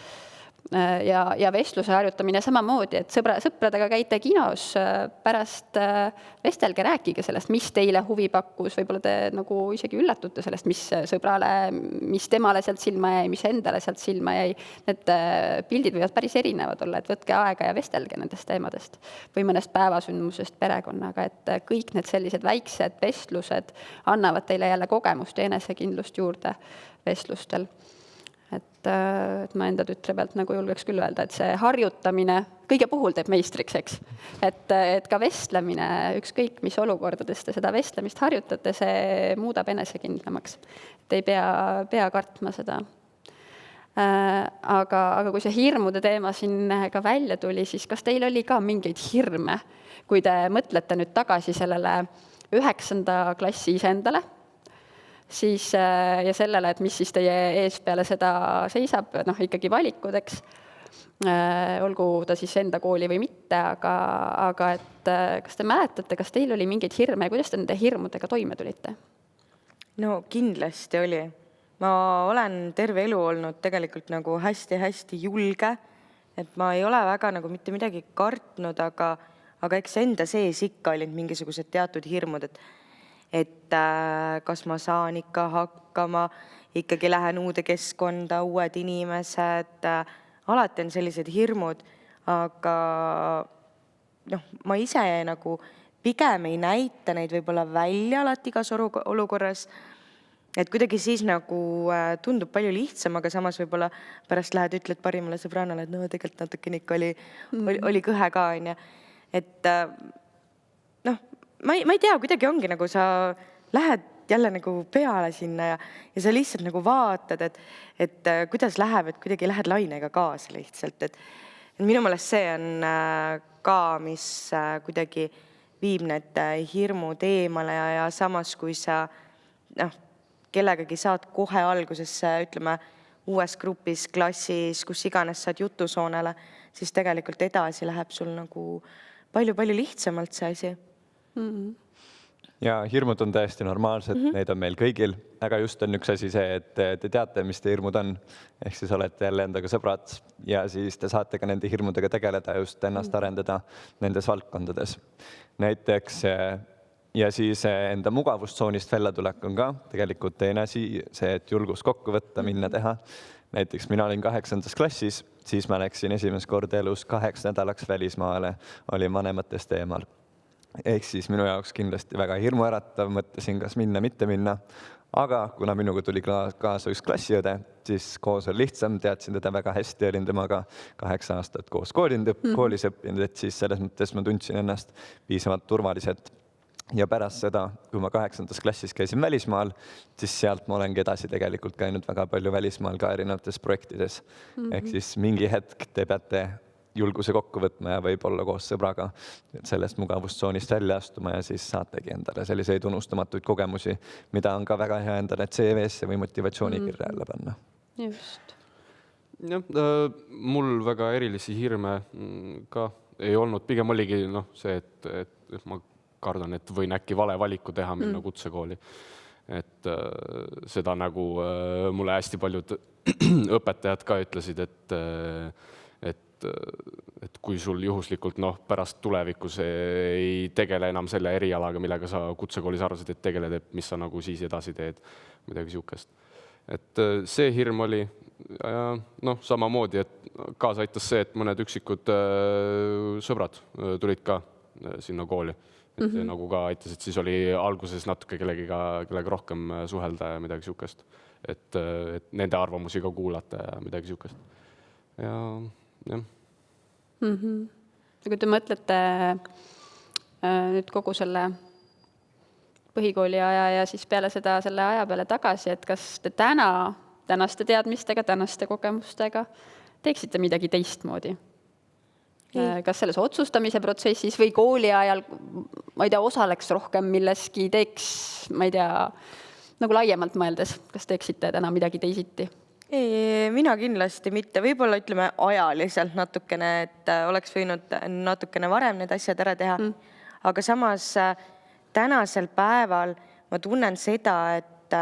ja vestluse harjutamine samamoodi, et sõpradega käite kinos, pärast vestelge, rääkige sellest, mis teile huvi pakkus, võib-olla te nagu isegi üllatute sellest, mis sõbrale, mis temale sealt silma jäi, mis endale sealt silma jäi. Need pildid võivad päris erinevad olla, et võtke aega ja vestelge nendest teemadest või mõnest päevasündmusest perekonnaga, et kõik need sellised väiksed vestlused annavad teile jälle kogemust ja enesekindlust juurde vestlustel. Et ma enda tütre pealt nagu julgeks küll öelda, et see harjutamine kõige puhul teeb meistriks, eks. Et ka vestlemine, ükskõik mis olukordades te seda vestlemist harjutate, see muudab enesekindlamaks. Et ei pea kartma seda. Aga kui see hirmude teema siin ka välja tuli, siis kas teil oli ka mingeid hirme, kui te mõtlete nüüd tagasi sellele 9. klassi iseendale, siis ja sellele, et mis siis teie ees peale seda seisab, ikkagi valikud, eks, olgu ta siis enda kooli või mitte, aga et kas te mäletate, kas teil oli mingeid hirme ja kuidas te nende hirmudega toime tulite? No kindlasti oli. Ma olen terve elu olnud tegelikult nagu hästi-hästi julge, et ma ei ole väga nagu mitte midagi kartnud, aga eks enda sees ikka olid mingisugused teatud hirmud, et kas ma saan ikka hakkama, ikkagi lähen uude keskkonda, uued inimesed, alati on sellised hirmud, aga ma ise nagu pigem ei näita neid võib-olla välja alati igas olukorras, et kuidagi siis nagu tundub palju lihtsam, aga samas võib-olla pärast lähed, ütled parimale sõbrannale, et tegelikult natukene ikka oli kõhe ka, on ja. Et ma ei tea, kuidagi ongi nagu sa lähed jälle nagu peale sinna ja sa lihtsalt nagu vaatad, et kuidas läheb, et kuidagi lähed lainega kaasa lihtsalt. Et minu meelest see on ka, mis kuidagi viib need hirmud eemale ja samas, kui sa kellegagi saad kohe alguses, ütleme, uues grupis, klassis, kus iganes saad jutusoonele, siis tegelikult edasi läheb sul nagu palju-palju lihtsamalt see asi. Ja hirmud on täiesti normaalsed, neid on meil kõigil, aga just on üks asi see, et te teate, mis te hirmud on, ehk siis olete jälle endaga sõbrad ja siis te saate ka nende hirmudega tegeleda, just ennast arendada nendes valdkondades. Näiteks ja siis enda mugavustsoonist välja tulek on ka tegelikult teine asi, see, et julgus kokku võtta, minna teha. Näiteks mina olin 8. klassis, siis ma läksin esimest korda elus 8 nädalaks välismaale, olin vanematest eemal. Ehk siis minu jaoks kindlasti väga hirmuäratav, mõtlesin, kas minna, mitte minna. Aga kuna minuga tuli kaasa üks klassiõde, siis koos on lihtsam, teadsin teda väga hästi, olin temaga 8 aastat koos koolis õppinud, et siis selles mõttes ma tundsin ennast piisavalt turvaliselt. Ja pärast seda, kui ma 8. klassis käisin välismaal, siis sealt ma olengi edasi tegelikult käinud väga palju välismaal ka erinevates projektides. Ehk siis mingi hetk te peate julguse kokku võtma ja võib-olla koos sõbraga sellest mugavustsoonist välja astuma ja siis saategi endale selliseid unustamatuid kogemusi, mida on ka väga hea endale CV-sse või motivatsioonikirja jälle panna. Just. Ja, mul väga erilisi hirme ka ei olnud, pigem oligi see, et ma kardan, et võin äkki vale valiku teha, minna kutsekooli. Et seda nagu mulle hästi paljud õpetajad ka ütlesid, et kui sul juhuslikult pärast tulevikus ei tegele enam selle erialaga, millega sa kutsekoolis arvasid, et tegeled, et mis sa nagu siis edasi teed, midagi sihukest. Et see hirm oli samamoodi, et kaasa aitas see, et mõned üksikud sõbrad tulid ka sinna kooli. Et see nagu ka aitas, et siis oli alguses natuke kellega rohkem suhelda ja midagi sihukest. Et nende arvamusi ka kuulata ja midagi sihukest. Ja jah. Kui te mõtlete nüüd kogu selle põhikooli aja ja siis peale seda selle aja peale tagasi, et kas te tänaste teadmistega, tänaste kogemustega teeksite midagi teistmoodi? Kas selles otsustamise protsessis või kooli ajal, ma ei tea, osaleks rohkem milleski, teeks, ma ei tea, nagu laiemalt mõeldes, kas teeksite täna midagi teisiti? Ei, mina kindlasti mitte. Võib-olla ütleme ajaliselt natukene, et oleks võinud natukene varem need asjad ära teha. Aga samas tänasel päeval ma tunnen seda, et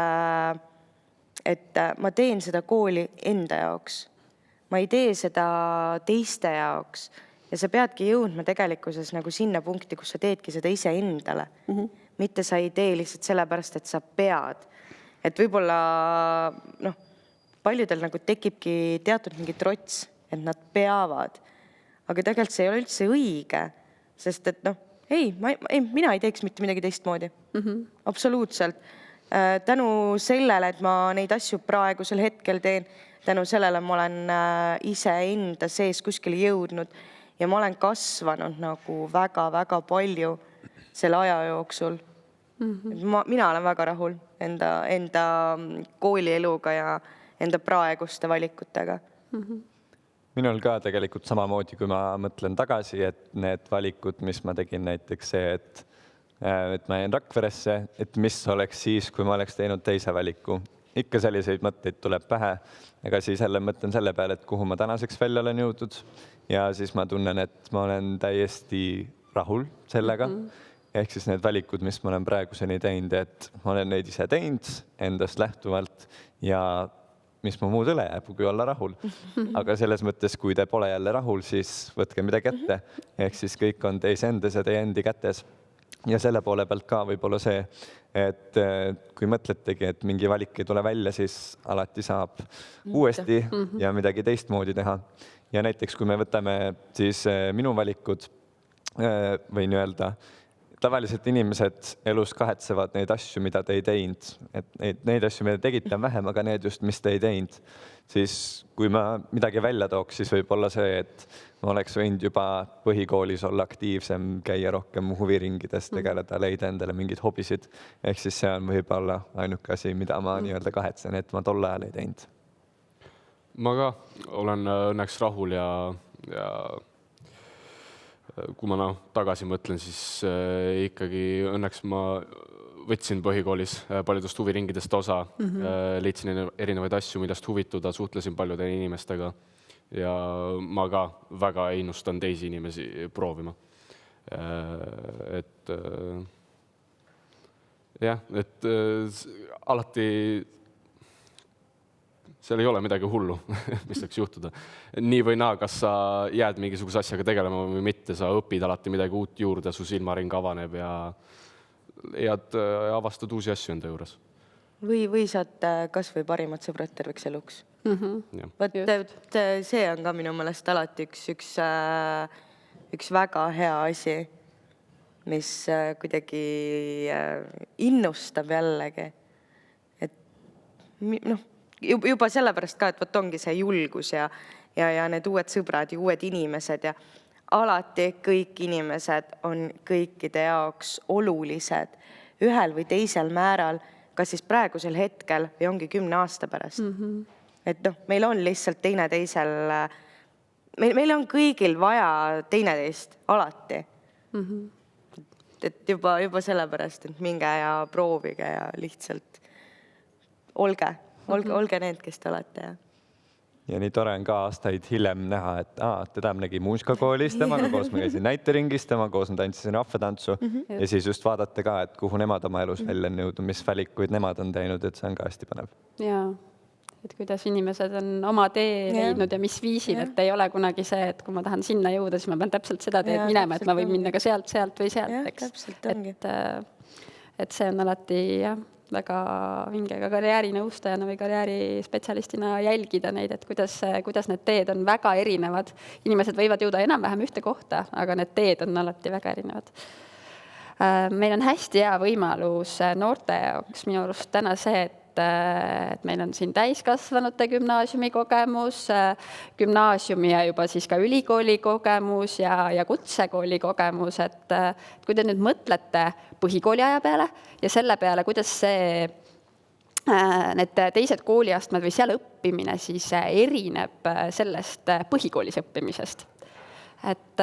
ma teen seda kooli enda jaoks. ma ei tee seda teiste jaoks ja sa peadki jõudma tegelikkuses nagu sinna punkti, kus sa teedki seda iseendale. Mitte sa ei tee lihtsalt sellepärast, et sa pead. Et võib-olla paljudel nagu tekibki teatud mingi trots, et nad peavad. Aga tegelikult see ei ole üldse õige, sest et mina ei teeks mitte midagi teistmoodi. Absoluutselt. Tänu sellele, et ma neid asju praegusel hetkel teen, tänu sellele ma olen ise enda sees kuskile jõudnud ja ma olen kasvanud nagu väga-väga palju selle aja jooksul. Mina olen väga rahul enda koolieluga ja enda praeguste valikutega. Minul ka tegelikult samamoodi, kui ma mõtlen tagasi, et need valikud, mis ma tegin, näiteks see, et ma jäin Rakveresse, et mis oleks siis, kui ma oleks teinud teise valiku. Ikka selliseid mõtteid tuleb pähe, aga siis jälle mõtlen selle peale, et kuhu ma tänaseks välja olen jõudnud ja siis ma tunnen, et ma olen täiesti rahul sellega. Ehk siis need valikud, mis ma olen praeguseni teinud, et ma olen neid ise teinud endast lähtuvalt ja mis mu muud üle jääb, kui olla rahul. Aga selles mõttes, kui te pole jälle rahul, siis võtke midagi ette. Ehk siis kõik on teis endas ja teie endi kätes. Ja selle poole pealt ka võib-olla see, et kui mõtletegi, et mingi valik ei tule välja, siis alati saab uuesti ja midagi teistmoodi teha. Ja näiteks, kui me võtame siis minu valikud või nii-öelda, tavaliselt inimesed elus kahetsevad neid asju, mida te ei teinud. Et neid asju, mida tegite, on vähem, aga need just, mis te ei teinud. Siis kui ma midagi välja tooks, siis võib olla see, et ma oleks võinud juba põhikoolis olla aktiivsem, käia rohkem huviringides, tegeleda, leida endale mingid hobisid. Ehk siis see on võib-olla ainuke asi, mida ma nii-öelda kahetsen, et ma tol ajal ei teinud. Ma ka olen õnneks rahul ja kui ma tagasi mõtlen, siis ikkagi õnneks ma võtsin põhikoolis paljudest huviringidest osa, leidsin erinevaid asju, millest huvituda, suhtlesin paljude inimestega ja ma ka väga innustan teisi inimesi proovima. Et alati seal ei ole midagi hullu, mis võiks juhtuda. Nii või naa, kas sa jääd mingisuguse asjaga tegelema või mitte, sa õpid alati midagi uut juurde, su silmaring avaneb ja avastad uusi asju enda juures. Või saad kas või parimad sõbrad terveks eluks. See on ka minu meelest alati üks väga hea asi, mis kuidagi innustab jällegi. Juba sellepärast ka, et võt ongi see julgus ja need uued sõbrad ja uued inimesed ja alati kõik inimesed on kõikide jaoks olulised ühel või teisel määral, kas siis praegusel hetkel või ongi 10 aasta pärast. Et meil on lihtsalt teineteisel, meil on kõigil vaja teineteist alati. Et juba sellepärast, et minge ja proovige ja lihtsalt olge need, kes te olete. Ja nii tore on ka aastaid hiljem näha, et teda nägi muusikakoolis, temaga koos ma käisin näiteringis, tema koos ma tantsisin rahvatantsu ja siis just vaadata ka, et kuhu nemad oma elus välja on jõudnud, mis valikuid nemad on teinud, et see on ka hästi põnev. Jaa, et kuidas inimesed on oma tee leidnud ja mis viisil, et ei ole kunagi see, et kui ma tahan sinna jõuda, siis ma pean täpselt seda teed minema, et ma võin minna ka sealt või sealt, eks. Et see on alati väga vinge ka karjäärinõustajana või karjäärispetsialistina jälgida neid, et kuidas need teed on väga erinevad. Inimesed võivad jõuda enam-vähem ühte kohta, aga need teed on alati väga erinevad. Meil on hästi hea võimalus noorte jaoks minu arust täna see, et meil on siin täiskasvanute gümnaasiumi kogemus, gümnaasiumi ja juba siis ka ülikooli kogemus ja kutsekooli kogemus, et kui te nüüd mõtlete põhikooli aja peale ja selle peale, kuidas need teised kooliastmed või seal õppimine siis erineb sellest põhikoolis õppimisest. Et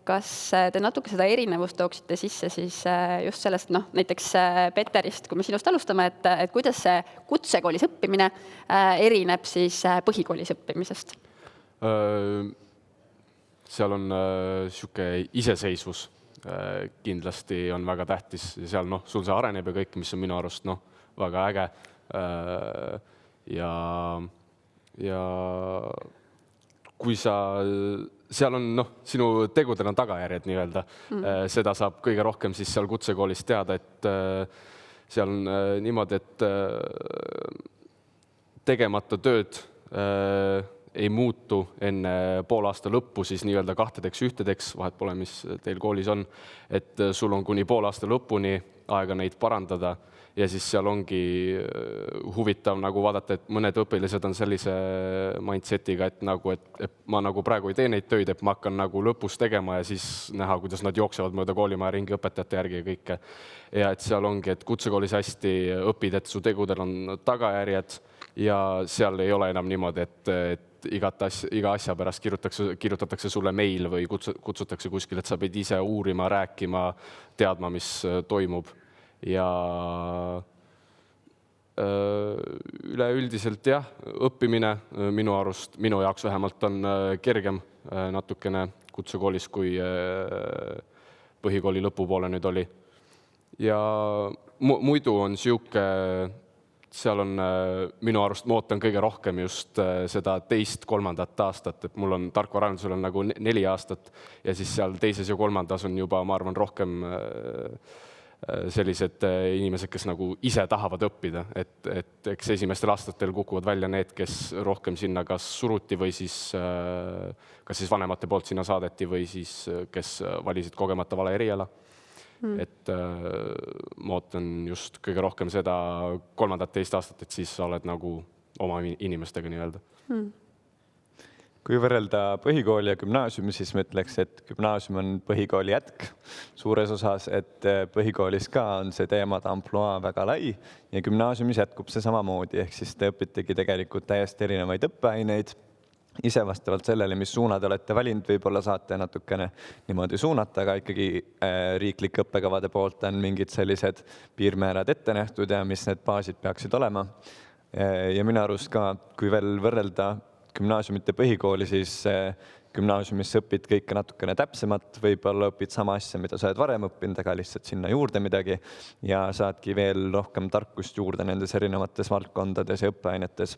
kas te natuke seda erinevust tooksite sisse siis just sellest, näiteks Peterist, kui me sinust alustame, et kuidas see kutsekoolis õppimine erineb siis põhikoolis õppimisest? Seal on siuke iseseisvus kindlasti on väga tähtis. Seal sul see areneb ja kõik, mis on minu arust väga äge. Ja ja kui seal on, sinu tegudel on tagajärjed nii-öelda. Seda saab kõige rohkem siis seal kutsekoolis teada, et seal on niimoodi, et tegemata tööd ei muutu enne poolaasta lõppu siis nii-öelda 2-1, vahet pole, mis teil koolis on, et sul on kuni poolaasta lõpuni aega neid parandada ja siis seal ongi huvitav nagu vaadata, et mõned õpilased on sellise mindsetiga, et ma nagu praegu ei tee neid töid, et ma hakkan nagu lõpus tegema ja siis näha, kuidas nad jooksevad mööda koolimaja ringi õpetajate järgi ja kõike. Ja et seal ongi, et kutsekoolis hästi õpid, et su tegudel on tagajärjed ja seal ei ole enam niimoodi, et iga asja pärast kirjutatakse sulle meil või kutsutakse kuskil, et sa pead ise uurima, rääkima, teadma, mis toimub. Ja üleüldiselt jah, õppimine minu arust, minu jaoks vähemalt on kergem natukene kutsekoolis, kui põhikooli lõpupoole nüüd oli. Ja muidu on siuke, seal on minu arust, ma ootan kõige rohkem just seda 2.–3. aastat, et mul on tarkvaraarendusel on nagu 4 aastat ja siis seal 2. ja 3. on juba, ma arvan, rohkem sellised inimesed, kes nagu ise tahavad õppida, et eks esimestel aastatel kukuvad välja need, kes rohkem sinna kas suruti või siis kas siis vanemate poolt sinna saadeti või siis kes valisid kogemata vale eriala. Et ma ootan just kõige rohkem seda 3. 2. aastat, et siis sa oled nagu oma inimestega nii-öelda. Kui võrrelda põhikooli ja gümnaasiumi, siis ma ütleks, et gümnaasium on põhikooli jätk suures osas, et põhikoolis ka on see teemade ampluaa väga lai ja gümnaasiumis jätkub see samamoodi, ehk siis te õpitegi tegelikult täiesti erinevaid õppeaineid. Ise vastavalt sellele, mis suunad olete valinud, võib-olla saate natukene niimoodi suunata, aga ikkagi riiklike õppekavade poolt on mingid sellised piirmäärad ette nähtud ja mis need baasid peaksid olema. Ja minu arust ka, kui veel võrrelda gümnaasiumite põhikooli, siis gümnaasiumis õpid kõike natukene täpsemalt, võib-olla õpid sama asja, mida sa oled varem õppinud, aga lihtsalt sinna juurde midagi ja saadki veel rohkem tarkust juurde nendes erinevates valdkondades ja õppeainetes.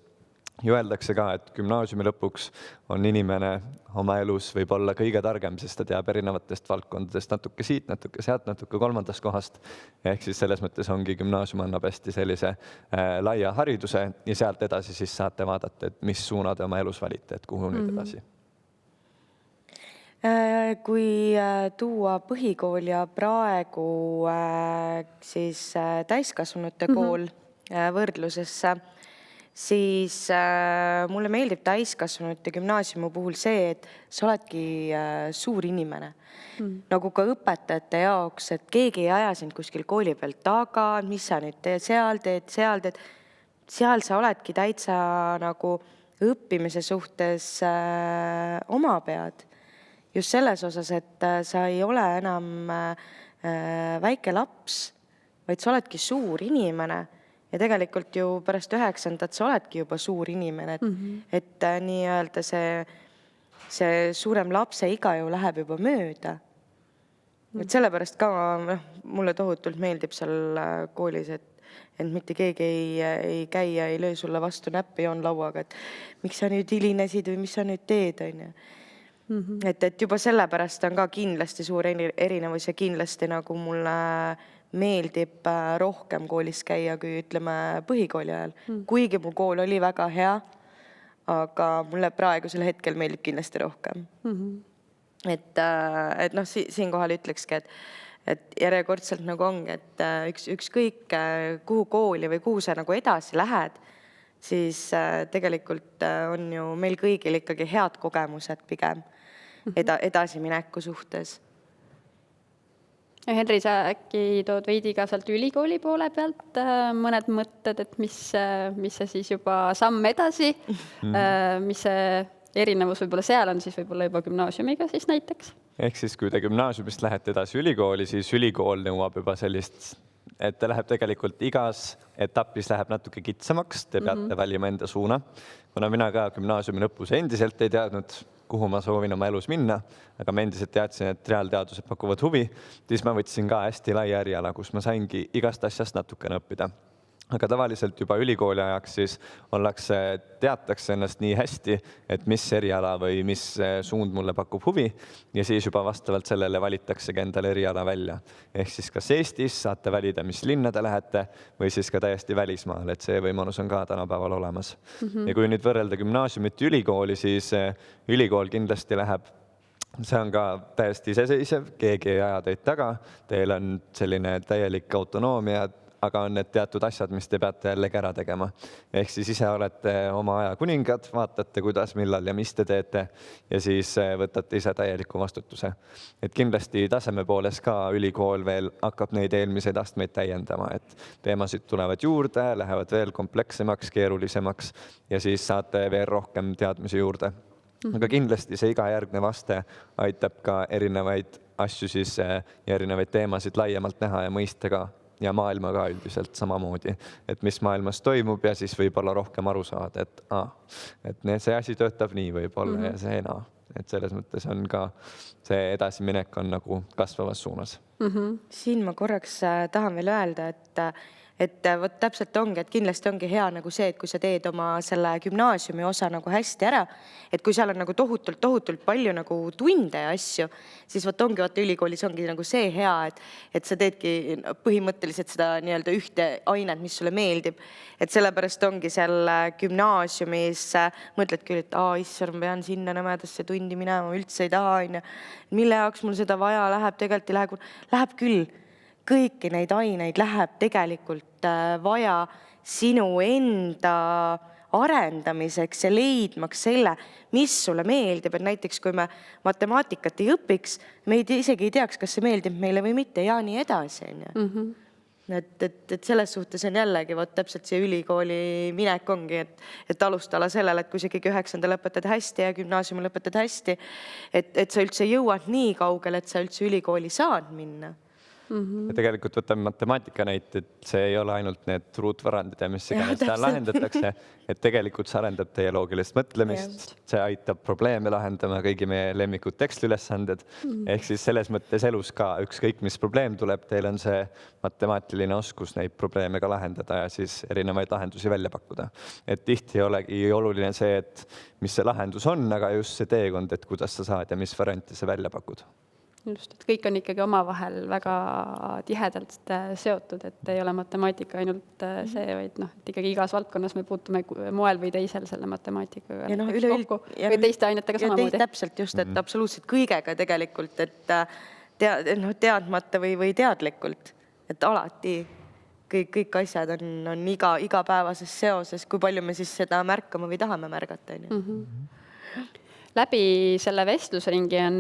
Ja öeldakse ka, et gümnaasiumi lõpuks on inimene oma elus võib olla kõige targem, sest ta teab erinevatest valdkondadest natuke siit, natuke sealt, natuke 3. kohast. Ehk siis selles mõttes ongi gümnaasium annab hästi sellise laia hariduse ja sealt edasi siis saate vaadata, et mis suunad oma elus valite, et kuhu nüüd edasi. Kui tuua põhikool ja praegu siis täiskasvanute kool võrdlusesse, siis mulle meeldib täiskasvanute gümnaasiumi puhul see, et sa oledki suur inimene. Nagu ka õpetajate jaoks, et keegi ei aja sind kuskil kooli peal taga, mis sa nüüd teed, seal teed. Seal sa oledki täitsa nagu õppimise suhtes oma pead. Just selles osas, et sa ei ole enam väike laps, vaid sa oledki suur inimene. Ja tegelikult ju pärast 9. sa oledki juba suur inimene, et nii-öelda see suurem lapse iga ju läheb juba mööda. Et sellepärast ka mulle tohutult meeldib seal koolis, et mitte keegi ei käi ja ei löö sulle vastu näppi ja on lauaga, et miks sa nüüd hilinesid või mis sa nüüd teed, on ju. Et juba sellepärast on ka kindlasti suur erinevus ja kindlasti nagu mulle meeldib rohkem koolis käia, kui ütleme põhikooli ajal. Kuigi mu kool oli väga hea, aga mulle praegusel hetkel meeldib kindlasti rohkem. Et siinkohal ütlekski, et järjekordselt nagu ongi, et ükskõik kuhu kooli või kuhu sa nagu edasi lähed, siis tegelikult on ju meil kõigil ikkagi head kogemused pigem edasimineku suhtes. Henri, sa äkki tood veidi ka sealt ülikooli poole pealt mõned mõtted, et mis see siis juba samm edasi, mis see erinevus võib-olla seal on, siis võib-olla juba gümnaasiumiga siis näiteks? Ehk siis, kui te gümnaasiumist lähete edasi ülikooli, siis ülikool nõuab juba sellist, et ta läheb tegelikult igas etapis läheb natuke kitsamaks, te peate valima enda suuna. Kuna mina ka gümnaasiumi lõpus endiselt ei teadnud, kuhu ma soovin oma elus minna, aga ma endiselt teadsin, et reaalteadused pakuvad huvi, siis ma võtsin ka hästi laia eriala, kus ma saingi igast asjast natukene õppida. aga tavaliselt juba ülikooli ajaks siis teatakse ennast nii hästi, et mis eriala või mis suund mulle pakub huvi ja siis juba vastavalt sellele valitaksegi endale eriala välja. Ehk siis kas Eestis saate valida, mis linna te lähete või siis ka täiesti välismaal, et see võimalus on ka tänapäeval olemas. Ja kui nüüd võrrelda gümnaasiumit ja ülikooli, siis ülikool kindlasti läheb, see on ka täiesti iseseisev, keegi ei aja teid taga, teil on selline täielik autonoomia, aga on need teatud asjad, mis te peate jällegi ära tegema. Ehk siis ise olete oma aja kuningad, vaatate, kuidas, millal ja mis te teete ja siis võtate ise täieliku vastutuse. Et kindlasti taseme pooles ka ülikool veel hakkab neid eelmiseid astmeid täiendama, et teemasid tulevad juurde, lähevad veel komplekssemaks, keerulisemaks ja siis saate veel rohkem teadmisi juurde. Aga kindlasti see iga järgnev aste aitab ka erinevaid asju siis ja erinevaid teemasid laiemalt näha ja mõista ka. Ja maailma ka üldiselt samamoodi, et mis maailmas toimub ja siis võib-olla rohkem aru saada, et see asi töötab nii võib-olla ja see et selles mõttes on ka see edasiminek on nagu kasvavas suunas. Siin ma korraks tahan veel öelda, et vot täpselt ongi, et kindlasti ongi hea nagu see, et kui sa teed oma selle gümnaasiumi osa nagu hästi ära, et kui seal on nagu tohutult palju nagu tunde ja asju, siis vot ongi ülikoolis ongi nagu see hea, et sa teedki põhimõtteliselt seda nii-öelda ühte ainet, mis sulle meeldib. Et sellepärast ongi seal gümnaasiumis, mõtled küll, et issand, ma pean sinna nõmedasse tundi minema, üldse ei taha, mille jaoks mul seda vaja läheb, tegelikult ei lähe, läheb küll. Kõiki neid aineid läheb tegelikult vaja sinu enda arendamiseks ja leidmaks selle, mis sulle meeldib. Et näiteks kui me matemaatikat ei õpiks, me isegi ei teaks, kas see meeldib meile või mitte ja nii edasi. Et selles suhtes on jällegi täpselt see ülikooli minek ongi, et alustala sellele, et kui sa ikkagi 9. lõpetad hästi ja gümnaasiumi lõpetad hästi, et sa üldse jõuad nii kaugele, et sa üldse ülikooli saad minna. Ja tegelikult võtame matemaatika näite, et see ei ole ainult need ruutvarandid ja mis seda lahendatakse, et tegelikult see arendab teie loogilist mõtlemist, see aitab probleeme lahendama, kõigi meie lemmikud tekstiülesanded. Ehk siis selles mõttes elus ka ükskõik, mis probleem tuleb, teil on see matemaatiline oskus neid probleeme ka lahendada ja siis erinevaid lahendusi välja pakkuda. Et tihti ei olegi oluline see, et mis see lahendus on, aga just see teekond, et kuidas sa saad ja mis varianti sa välja pakud. Just, et kõik on ikkagi omavahel väga tihedalt seotud, et ei ole matemaatika ainult see, vaid et ikkagi igas valdkonnas me puutume moel või teisel selle matemaatikaga kokku või teiste ainetega samamoodi. Täpselt just, et absoluutselt kõigega tegelikult, et teadmata või teadlikult, et alati kõik asjad on igapäevases seoses, kui palju me siis seda märkama või tahame märgata. Läbi selle vestlusringi on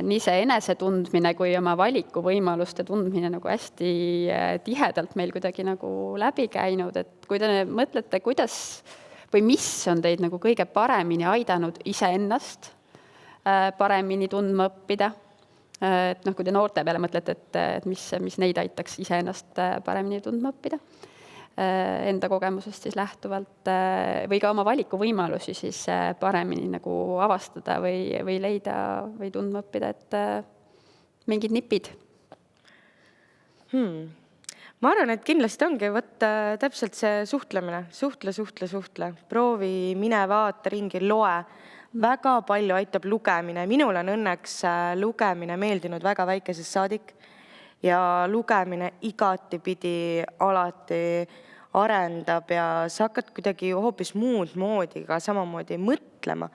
nii see enesetundmine kui oma valikuvõimaluste tundmine nagu hästi tihedalt meil kuidagi nagu läbi käinud, et kui te mõtlete, kuidas või mis on teid nagu kõige paremini aidanud iseennast paremini tundma õppida, et kui te noorte peale mõtlete, et mis neid aitaks iseennast paremini tundma õppida, enda kogemusest siis lähtuvalt või ka oma valikuvõimalusi siis paremini nagu avastada või leida või tundma õppida, et mingid nipid? Ma arvan, et kindlasti ongi täpselt see suhtlemine, suhtle, proovi, mine vaata ringi, loe. Väga palju aitab lugemine. Minul on õnneks lugemine meeldinud väga väikesest saadik ja lugemine igatipidi alati arendab ja sa hakkad kuidagi hoopis muud moodi ka samamoodi mõtlema.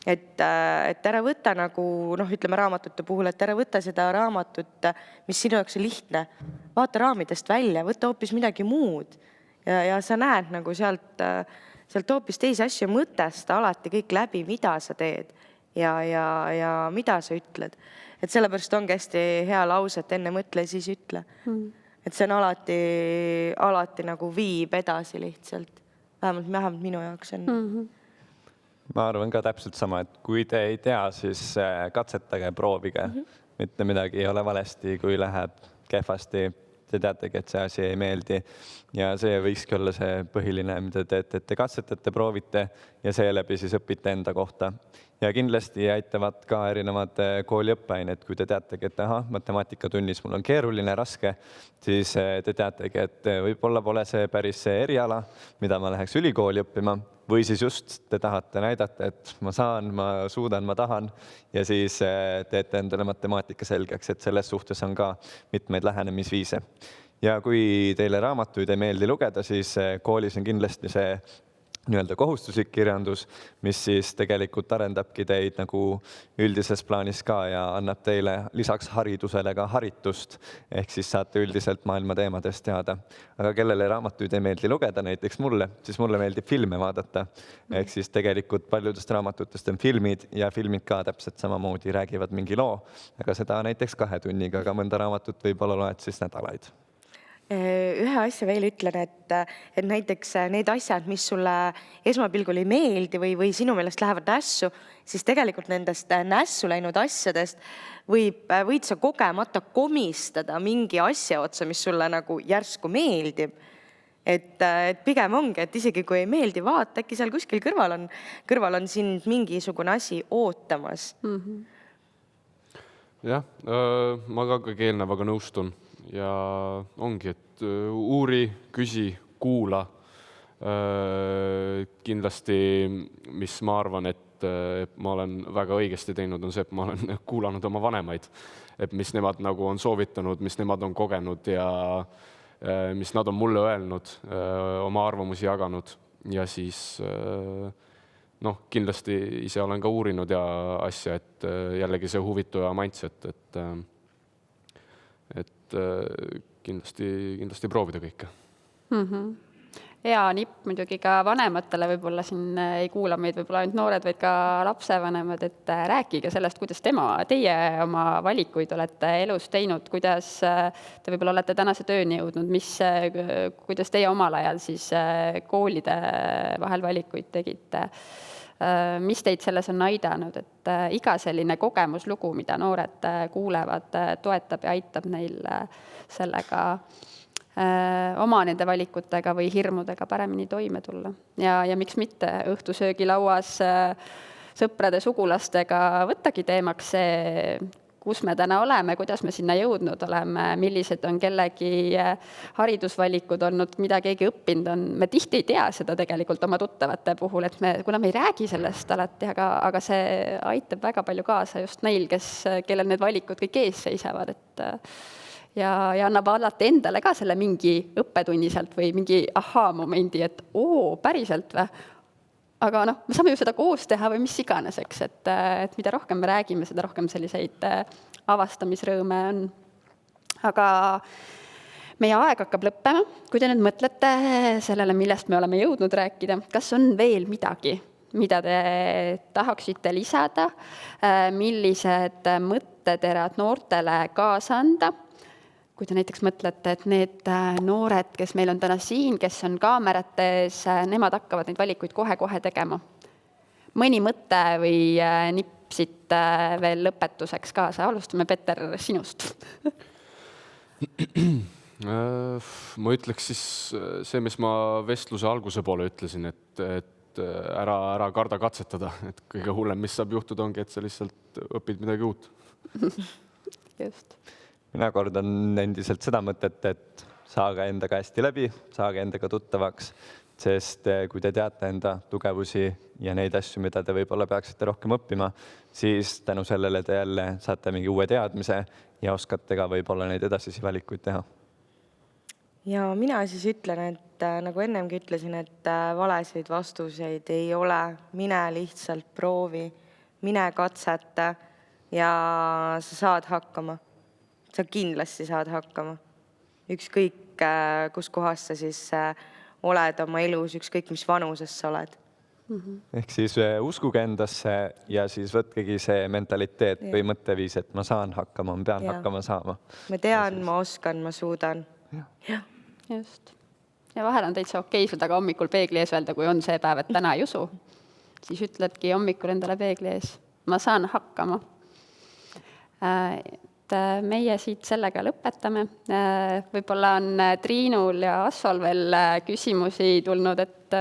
Et ära võta nagu, ütleme raamatute puhul, et ära võta seda raamatut, mis sinu jaoks on lihtne. Vaata raamidest välja, võta hoopis midagi muud ja sa näed nagu sealt hoopis teisi asju, mõtesta alati kõik läbi, mida sa teed ja mida sa ütled. Et sellepärast ongi hästi hea lause, et enne mõtle, siis ütle. Et see on alati nagu viib edasi lihtsalt. Vähemalt minu jaoks on. Ma arvan ka täpselt sama, et kui te ei tea, siis katsetage, proovige. Mitte midagi ei ole valesti, kui läheb kehvasti. Te teategi, et see asi ei meeldi. Ja see võikski olla see põhiline, mida teete, et te katsetate, proovite ja seeläbi siis õpite enda kohta. ja kindlasti aitavad ka erinevad kooli õppeained, kui te teategi, et matemaatikatunnis mul on keeruline, raske, siis te teategi, et võib-olla pole see päris see eriala, mida ma läheks ülikooli õppima, või siis just te tahate näidata, et ma saan, ma suudan, ma tahan ja siis teete endale matemaatika selgeks, et selles suhtes on ka mitmeid lähenemisviise. Ja kui teile raamatuid ei meeldi lugeda, siis koolis on kindlasti see nii-öelda kohustuslik kirjandus, mis siis tegelikult arendabki teid nagu üldises plaanis ka ja annab teile lisaks haridusele ka haritust, ehk siis saate üldiselt maailma teemadest teada. Aga kellele raamatuid ei meeldi lugeda, näiteks mulle, siis mulle meeldib filme vaadata. Ehk siis tegelikult paljudest raamatutest on filmid ja filmid ka täpselt samamoodi räägivad mingi loo, aga seda näiteks 2 tunniga, aga mõnda raamatut võib-olla loed siis nädalaid. Ühe asja veel ütlen, et näiteks need asjad, mis sulle esmapilgul ei meeldi või sinu meelest lähevad nässu, siis tegelikult nendest nässu läinud asjadest võid sa kogemata komistada mingi asja otsa, mis sulle nagu järsku meeldib. Et pigem ongi, et isegi kui ei meeldi, vaata, äkki seal kuskil kõrval on sind mingisugune asi ootamas. Jah, ma ka kõige eelnevaga nõustun. Ja ongi, et uuri, küsi, kuula. Kindlasti, mis ma arvan, et ma olen väga õigesti teinud, on see, et ma olen kuulanud oma vanemaid. Et mis nemad nagu on soovitanud, mis nemad on kogenud ja mis nad on mulle öelnud, oma arvamusi jaganud. Ja siis kindlasti ise olen ka uurinud ja asja, et jällegi see huvitu ja mindset, et kindlasti proovida kõike. Hea nipp muidugi ka vanematele, võib-olla siin ei kuula meid võib-olla ainult noored, vaid ka lapsevanemad, et rääkige sellest, kuidas teie oma valikuid olete elus teinud, kuidas te võib-olla olete tänase tööni jõudnud, kuidas teie omal ajal siis koolide vahel valikuid tegite. Mis teid selles on aidanud, et iga selline kogemuslugu, mida noored kuulevad, toetab ja aitab neil sellega oma nende valikutega või hirmudega paremini toime tulla. Ja miks mitte õhtusöögilauas sõprade sugulastega võttagi teemaks see, kus me täna oleme, kuidas me sinna jõudnud oleme, millised on kellegi haridusvalikud olnud, mida keegi õppinud on. Me tihti ei tea seda tegelikult oma tuttavate puhul, et kuna me ei räägi sellest alati, aga see aitab väga palju kaasa just neil, kellel need valikud kõik ees seisavad. Ja annab alati endale ka selle mingi õppetunni sealt või mingi ahaa-momendi, et päriselt või? Aga me saame ju seda koos teha või mis iganes, eks, et mida rohkem me räägime, seda rohkem selliseid avastamisrõõme on. Aga meie aeg hakkab lõppema. Kui te nüüd mõtlete sellele, millest me oleme jõudnud rääkida, kas on veel midagi, mida te tahaksite lisada, millised mõtteterad noortele kaasa anda? Kui te näiteks mõtlete, et need noored, kes meil on täna siin, kes on kaamerates, nemad hakkavad neid valikuid kohe-kohe tegema. Mõni mõte või nipp siit veel lõpetuseks kaasa. Alustame, Peter, sinust. Ma ütleks siis see, mis ma vestluse alguse poole ütlesin, et ära karda katsetada. Et kõige hullem, mis saab juhtuda, ongi, et sa lihtsalt õpid midagi uut. Just. Mina kordan endiselt seda mõtet, et saage endaga hästi läbi, saage endaga tuttavaks, sest kui te teate enda tugevusi ja neid asju, mida te võib-olla peaksite rohkem õppima, siis tänu sellele te jälle saate mingi uue teadmise ja oskate ka võib-olla neid edasisi valikuid teha. Ja mina siis ütlen, et nagu ennemgi ütlesin, et valesid vastuseid ei ole. Mine lihtsalt proovi, mine katseta ja sa saad hakkama. Sa kindlasti saad hakkama. Ükskõik, kus kohas sa siis oled oma elus, ükskõik, mis vanuses sa oled. Ehk siis uskuge endasse ja siis võtkegi see mentaliteet või mõtteviis, et ma saan hakkama, ma pean hakkama saama. Ma tean, ma oskan, ma suudan. Just. Ja vahel on täitsa okei seda ka hommikul peegli ees öelda, kui on see päev, et täna ei usu. Siis ütledki hommikul endale peegli ees, ma saan hakkama. Meie siit sellega lõpetame. Võib-olla on Triinul ja Assol veel küsimusi tulnud, et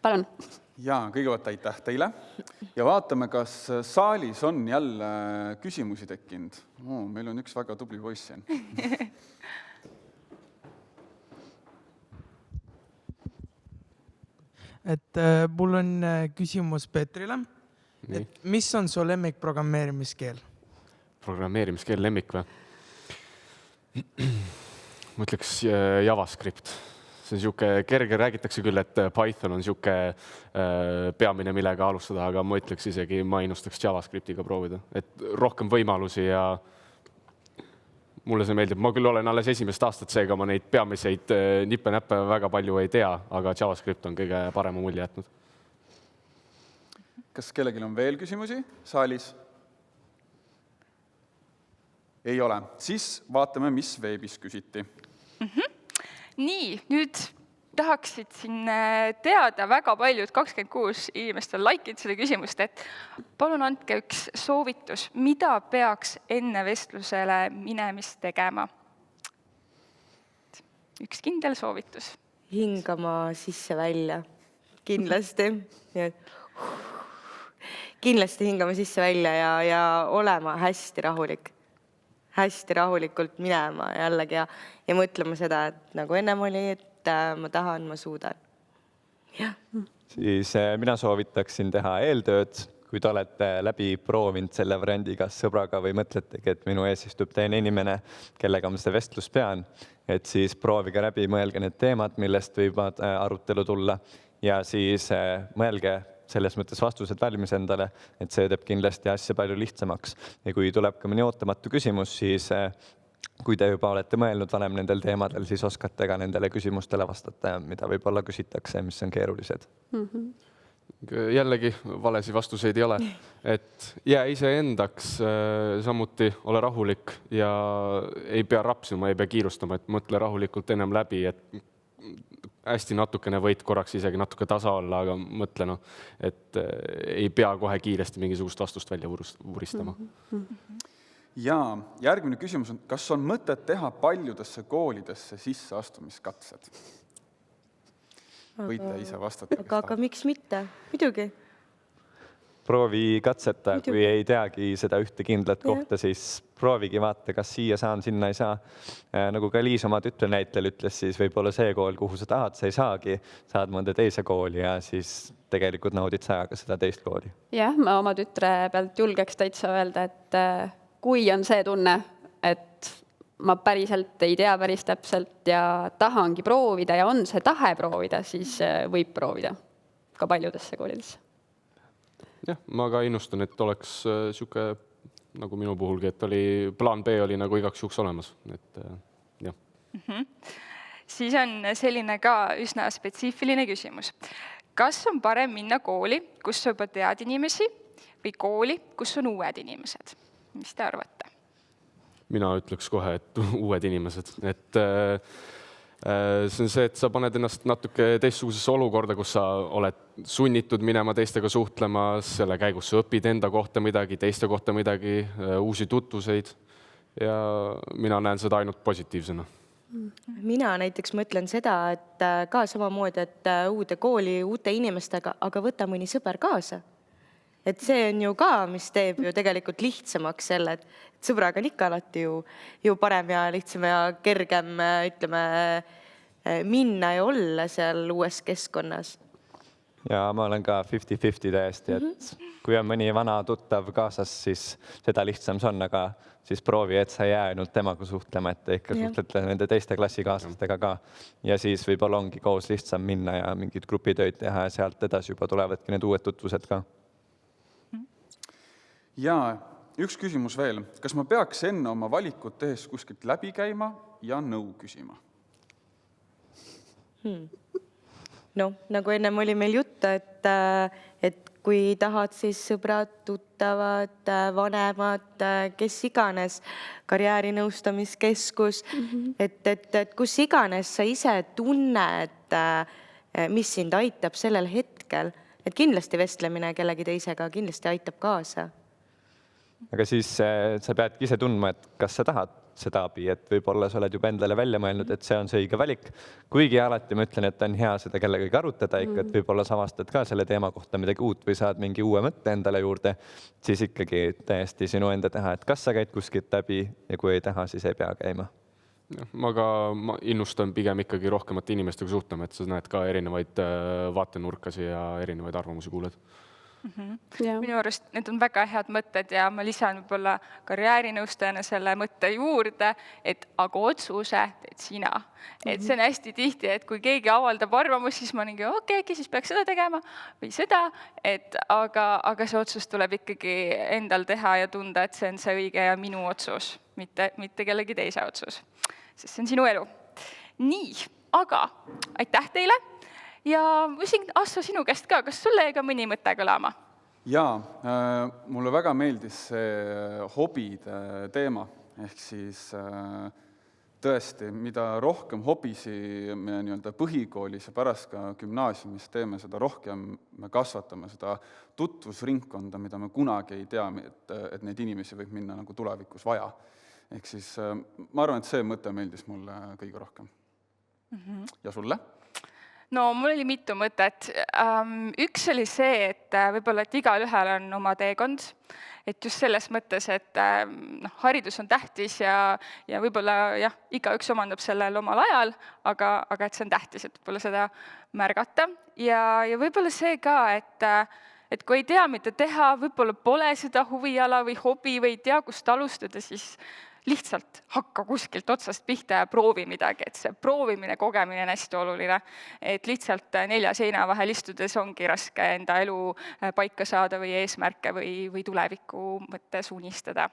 palun. Ja kõigepealt aitäh teile ja vaatame, kas saalis on jälle küsimusi tekkinud. Meil on üks väga tubli poiss siin. Et mul on küsimus Petrile. Et mis on su lemmik programmeerimiskeel? Programmeerimiskeel lemmik või? Ma ütleks JavaScript. See on siuke kerge, räägitakse küll, et Python on siuke peamine, millega alustada, aga ma ütleks isegi, ma innustaks JavaScriptiga proovida. Et rohkem võimalusi ja mulle see meeldib. Ma küll olen alles esimest aastat, seega ma neid peamiseid nippe-näppe väga palju ei tea, aga JavaScript on kõige parema mulje jätnud. Kas kellelgi on veel küsimusi saalis? Ei ole. Siis vaatame, mis veebis küsiti. Nii, nüüd tahaksid siin teada väga paljud, 26 inimest on laikinud seda küsimust, et palun andke üks soovitus, mida peaks enne vestlusele minemist tegema? Üks kindel soovitus. Hingama sisse-välja. Kindlasti. Kindlasti hingama sisse-välja ja olema hästi rahulik. Hästi rahulikult minema jällegi ja mõtlema seda, et nagu ennem oli, et ma tahan, ma suudan. Ja. Siis mina soovitaksin teha eeltööd, kui te olete läbi proovinud selle variandi kas sõbraga või mõtletegi, et minu ees istub teine inimene, kellega ma seda vestlust pean, et siis proovige läbi, mõelge need teemad, millest võib arutelu tulla ja siis mõelge selles mõttes vastused valmis endale, et see teeb kindlasti asja palju lihtsamaks. Ja kui tuleb ka mõni ootamatu küsimus, siis kui te juba olete mõelnud vanem nendel teemadel, siis oskate ka nendele küsimustele vastata, mida võib-olla küsitakse, mis on keerulised. Jällegi valesi vastuseid ei ole, et jää iseendaks, samuti ole rahulik ja ei pea rapsima, ei pea kiirustama, et mõtle rahulikult ennem läbi, et hästi natukene võid korraks isegi natuke tasa olla, aga mõtle, et ei pea kohe kiiresti mingisugust vastust välja vuristama. Ja järgmine küsimus on, kas on mõtet teha paljudesse koolidesse sisseastumiskatsed? Võite ise vastata. Aga miks mitte? Muidugi. Proovi katseta, kui ei teagi seda ühte kindlat kohta, siis proovigi vaata, kas siia saan, sinna ei saa. Nagu ka Liis oma tütre näitel ütles, siis võib-olla see kool, kuhu sa tahad, sa ei saagi, saad mõnda teise kooli ja siis tegelikult naudid sa ka seda teist kooli. Jah, ma oma tütre pealt julgeks täitsa öelda, et kui on see tunne, et ma päriselt ei tea päris täpselt ja tahangi proovida ja on see tahe proovida, siis võib proovida ka paljudesse koolidesse. Jah, ma ka innustan, et oleks siuke, nagu minu puhulgi, et oli plaan B oli nagu igaks juhuks olemas. Et, jah. Siis on selline ka üsna spetsiifiline küsimus. Kas on parem minna kooli, kus sa juba tead inimesi või kooli, kus on uued inimesed? Mis te arvate? Mina ütleks kohe, et uued inimesed. Et see on see, et sa paned ennast natuke teistsugusesse olukorda, kus sa oled sunnitud minema teistega suhtlema, selle käigus sa õpid enda kohta midagi, teiste kohta midagi, uusi tutvuseid ja mina näen seda ainult positiivsena. Mina näiteks mõtlen seda, et ka samamoodi, et uude kooli uute inimestega, aga võta mõni sõber kaasa. Et see on ju ka, mis teeb ju tegelikult lihtsamaks selle, et sõbraga on ikka alati ju parem ja lihtsam ja kergem, ütleme, minna ja olla seal uues keskkonnas. Ja ma olen ka 50-50 täiesti, et kui on mõni vana tuttav kaasas, siis seda lihtsam see on, aga siis proovi, et sa ei jää ainult temaga suhtlema, et ikka suhtlete nende teiste klassikaaslastega ka. Ja siis võib-olla ongi koos lihtsam minna ja mingid grupitöid teha ja sealt edasi juba tulevadki need uued tutvused ka. Ja üks küsimus veel. Kas ma peaks enne oma valikut tehes kuskilt läbi käima ja nõu küsima? No, nagu ennem oli meil jutt, et kui tahad, siis sõbrad, tuttavad, vanemad, kes iganes, karjäärinõustamiskeskus, et kus iganes sa ise tunned, mis sind aitab sellel hetkel, et kindlasti vestlemine kellegi teisega kindlasti aitab kaasa. Aga siis sa peadki ise tundma, et kas sa tahad seda abi, et võib-olla sa oled juba endale välja mõelnud, et see on see õige valik. Kuigi alati ma ütlen, et on hea seda kellegagi arutada ikka, et võib-olla sa avastad ka selle teema kohta midagi uut või saad mingi uue mõtte endale juurde, siis ikkagi täiesti sinu enda teha, et kas sa käid kuskilt läbi ja kui ei taha, siis ei pea käima. Ma innustan pigem ikkagi rohkemate inimestega suhtlema, et sa näed ka erinevaid vaatenurkasi ja erinevaid arvamusi kuuled. Minu arust need on väga head mõtted ja ma lisan võib-olla karjäärinõustajana selle mõtte juurde, et aga otsuse teed sina. Et see on hästi tihti, et kui keegi avaldab arvamust, siis ma mingi okei, siis peaks seda tegema või seda, aga see otsus tuleb ikkagi endal teha ja tunda, et see on see õige ja minu otsus, mitte kellegi teise otsus, sest see on sinu elu. Nii, aga aitäh teile! Ja küsin, Asso, sinu käest ka, kas sulle jäi ka mõni mõte kõlama? Jaa, mulle väga meeldis see hobide teema, ehk siis tõesti, mida rohkem hobisi me põhikoolis ja pärast ka gümnaasiumis teeme, seda rohkem me kasvatame seda tutvusringkonda, mida me kunagi ei tea, et neid inimesi võib minna nagu tulevikus vaja. Ehk siis ma arvan, et see mõte meeldis mulle kõige rohkem. Ja sulle? No mul oli mitu mõtet. Üks oli see, et võib-olla, et igal ühel on oma teekond, et just selles mõttes, et haridus on tähtis ja võib-olla iga üks omandab sellel omal ajal, aga et see on tähtis, et võib-olla seda märgata. Ja võib-olla see ka, et kui ei tea, mida teha, võib-olla pole seda huviala või hobi või ei tea, kust alustada, siis lihtsalt hakka kuskilt otsast pihta ja proovi midagi, et see proovimine, kogemine on hästi oluline. Et lihtsalt 4 seina vahel istudes ongi raske enda elu paika saada või eesmärke või tuleviku mõttes unistada.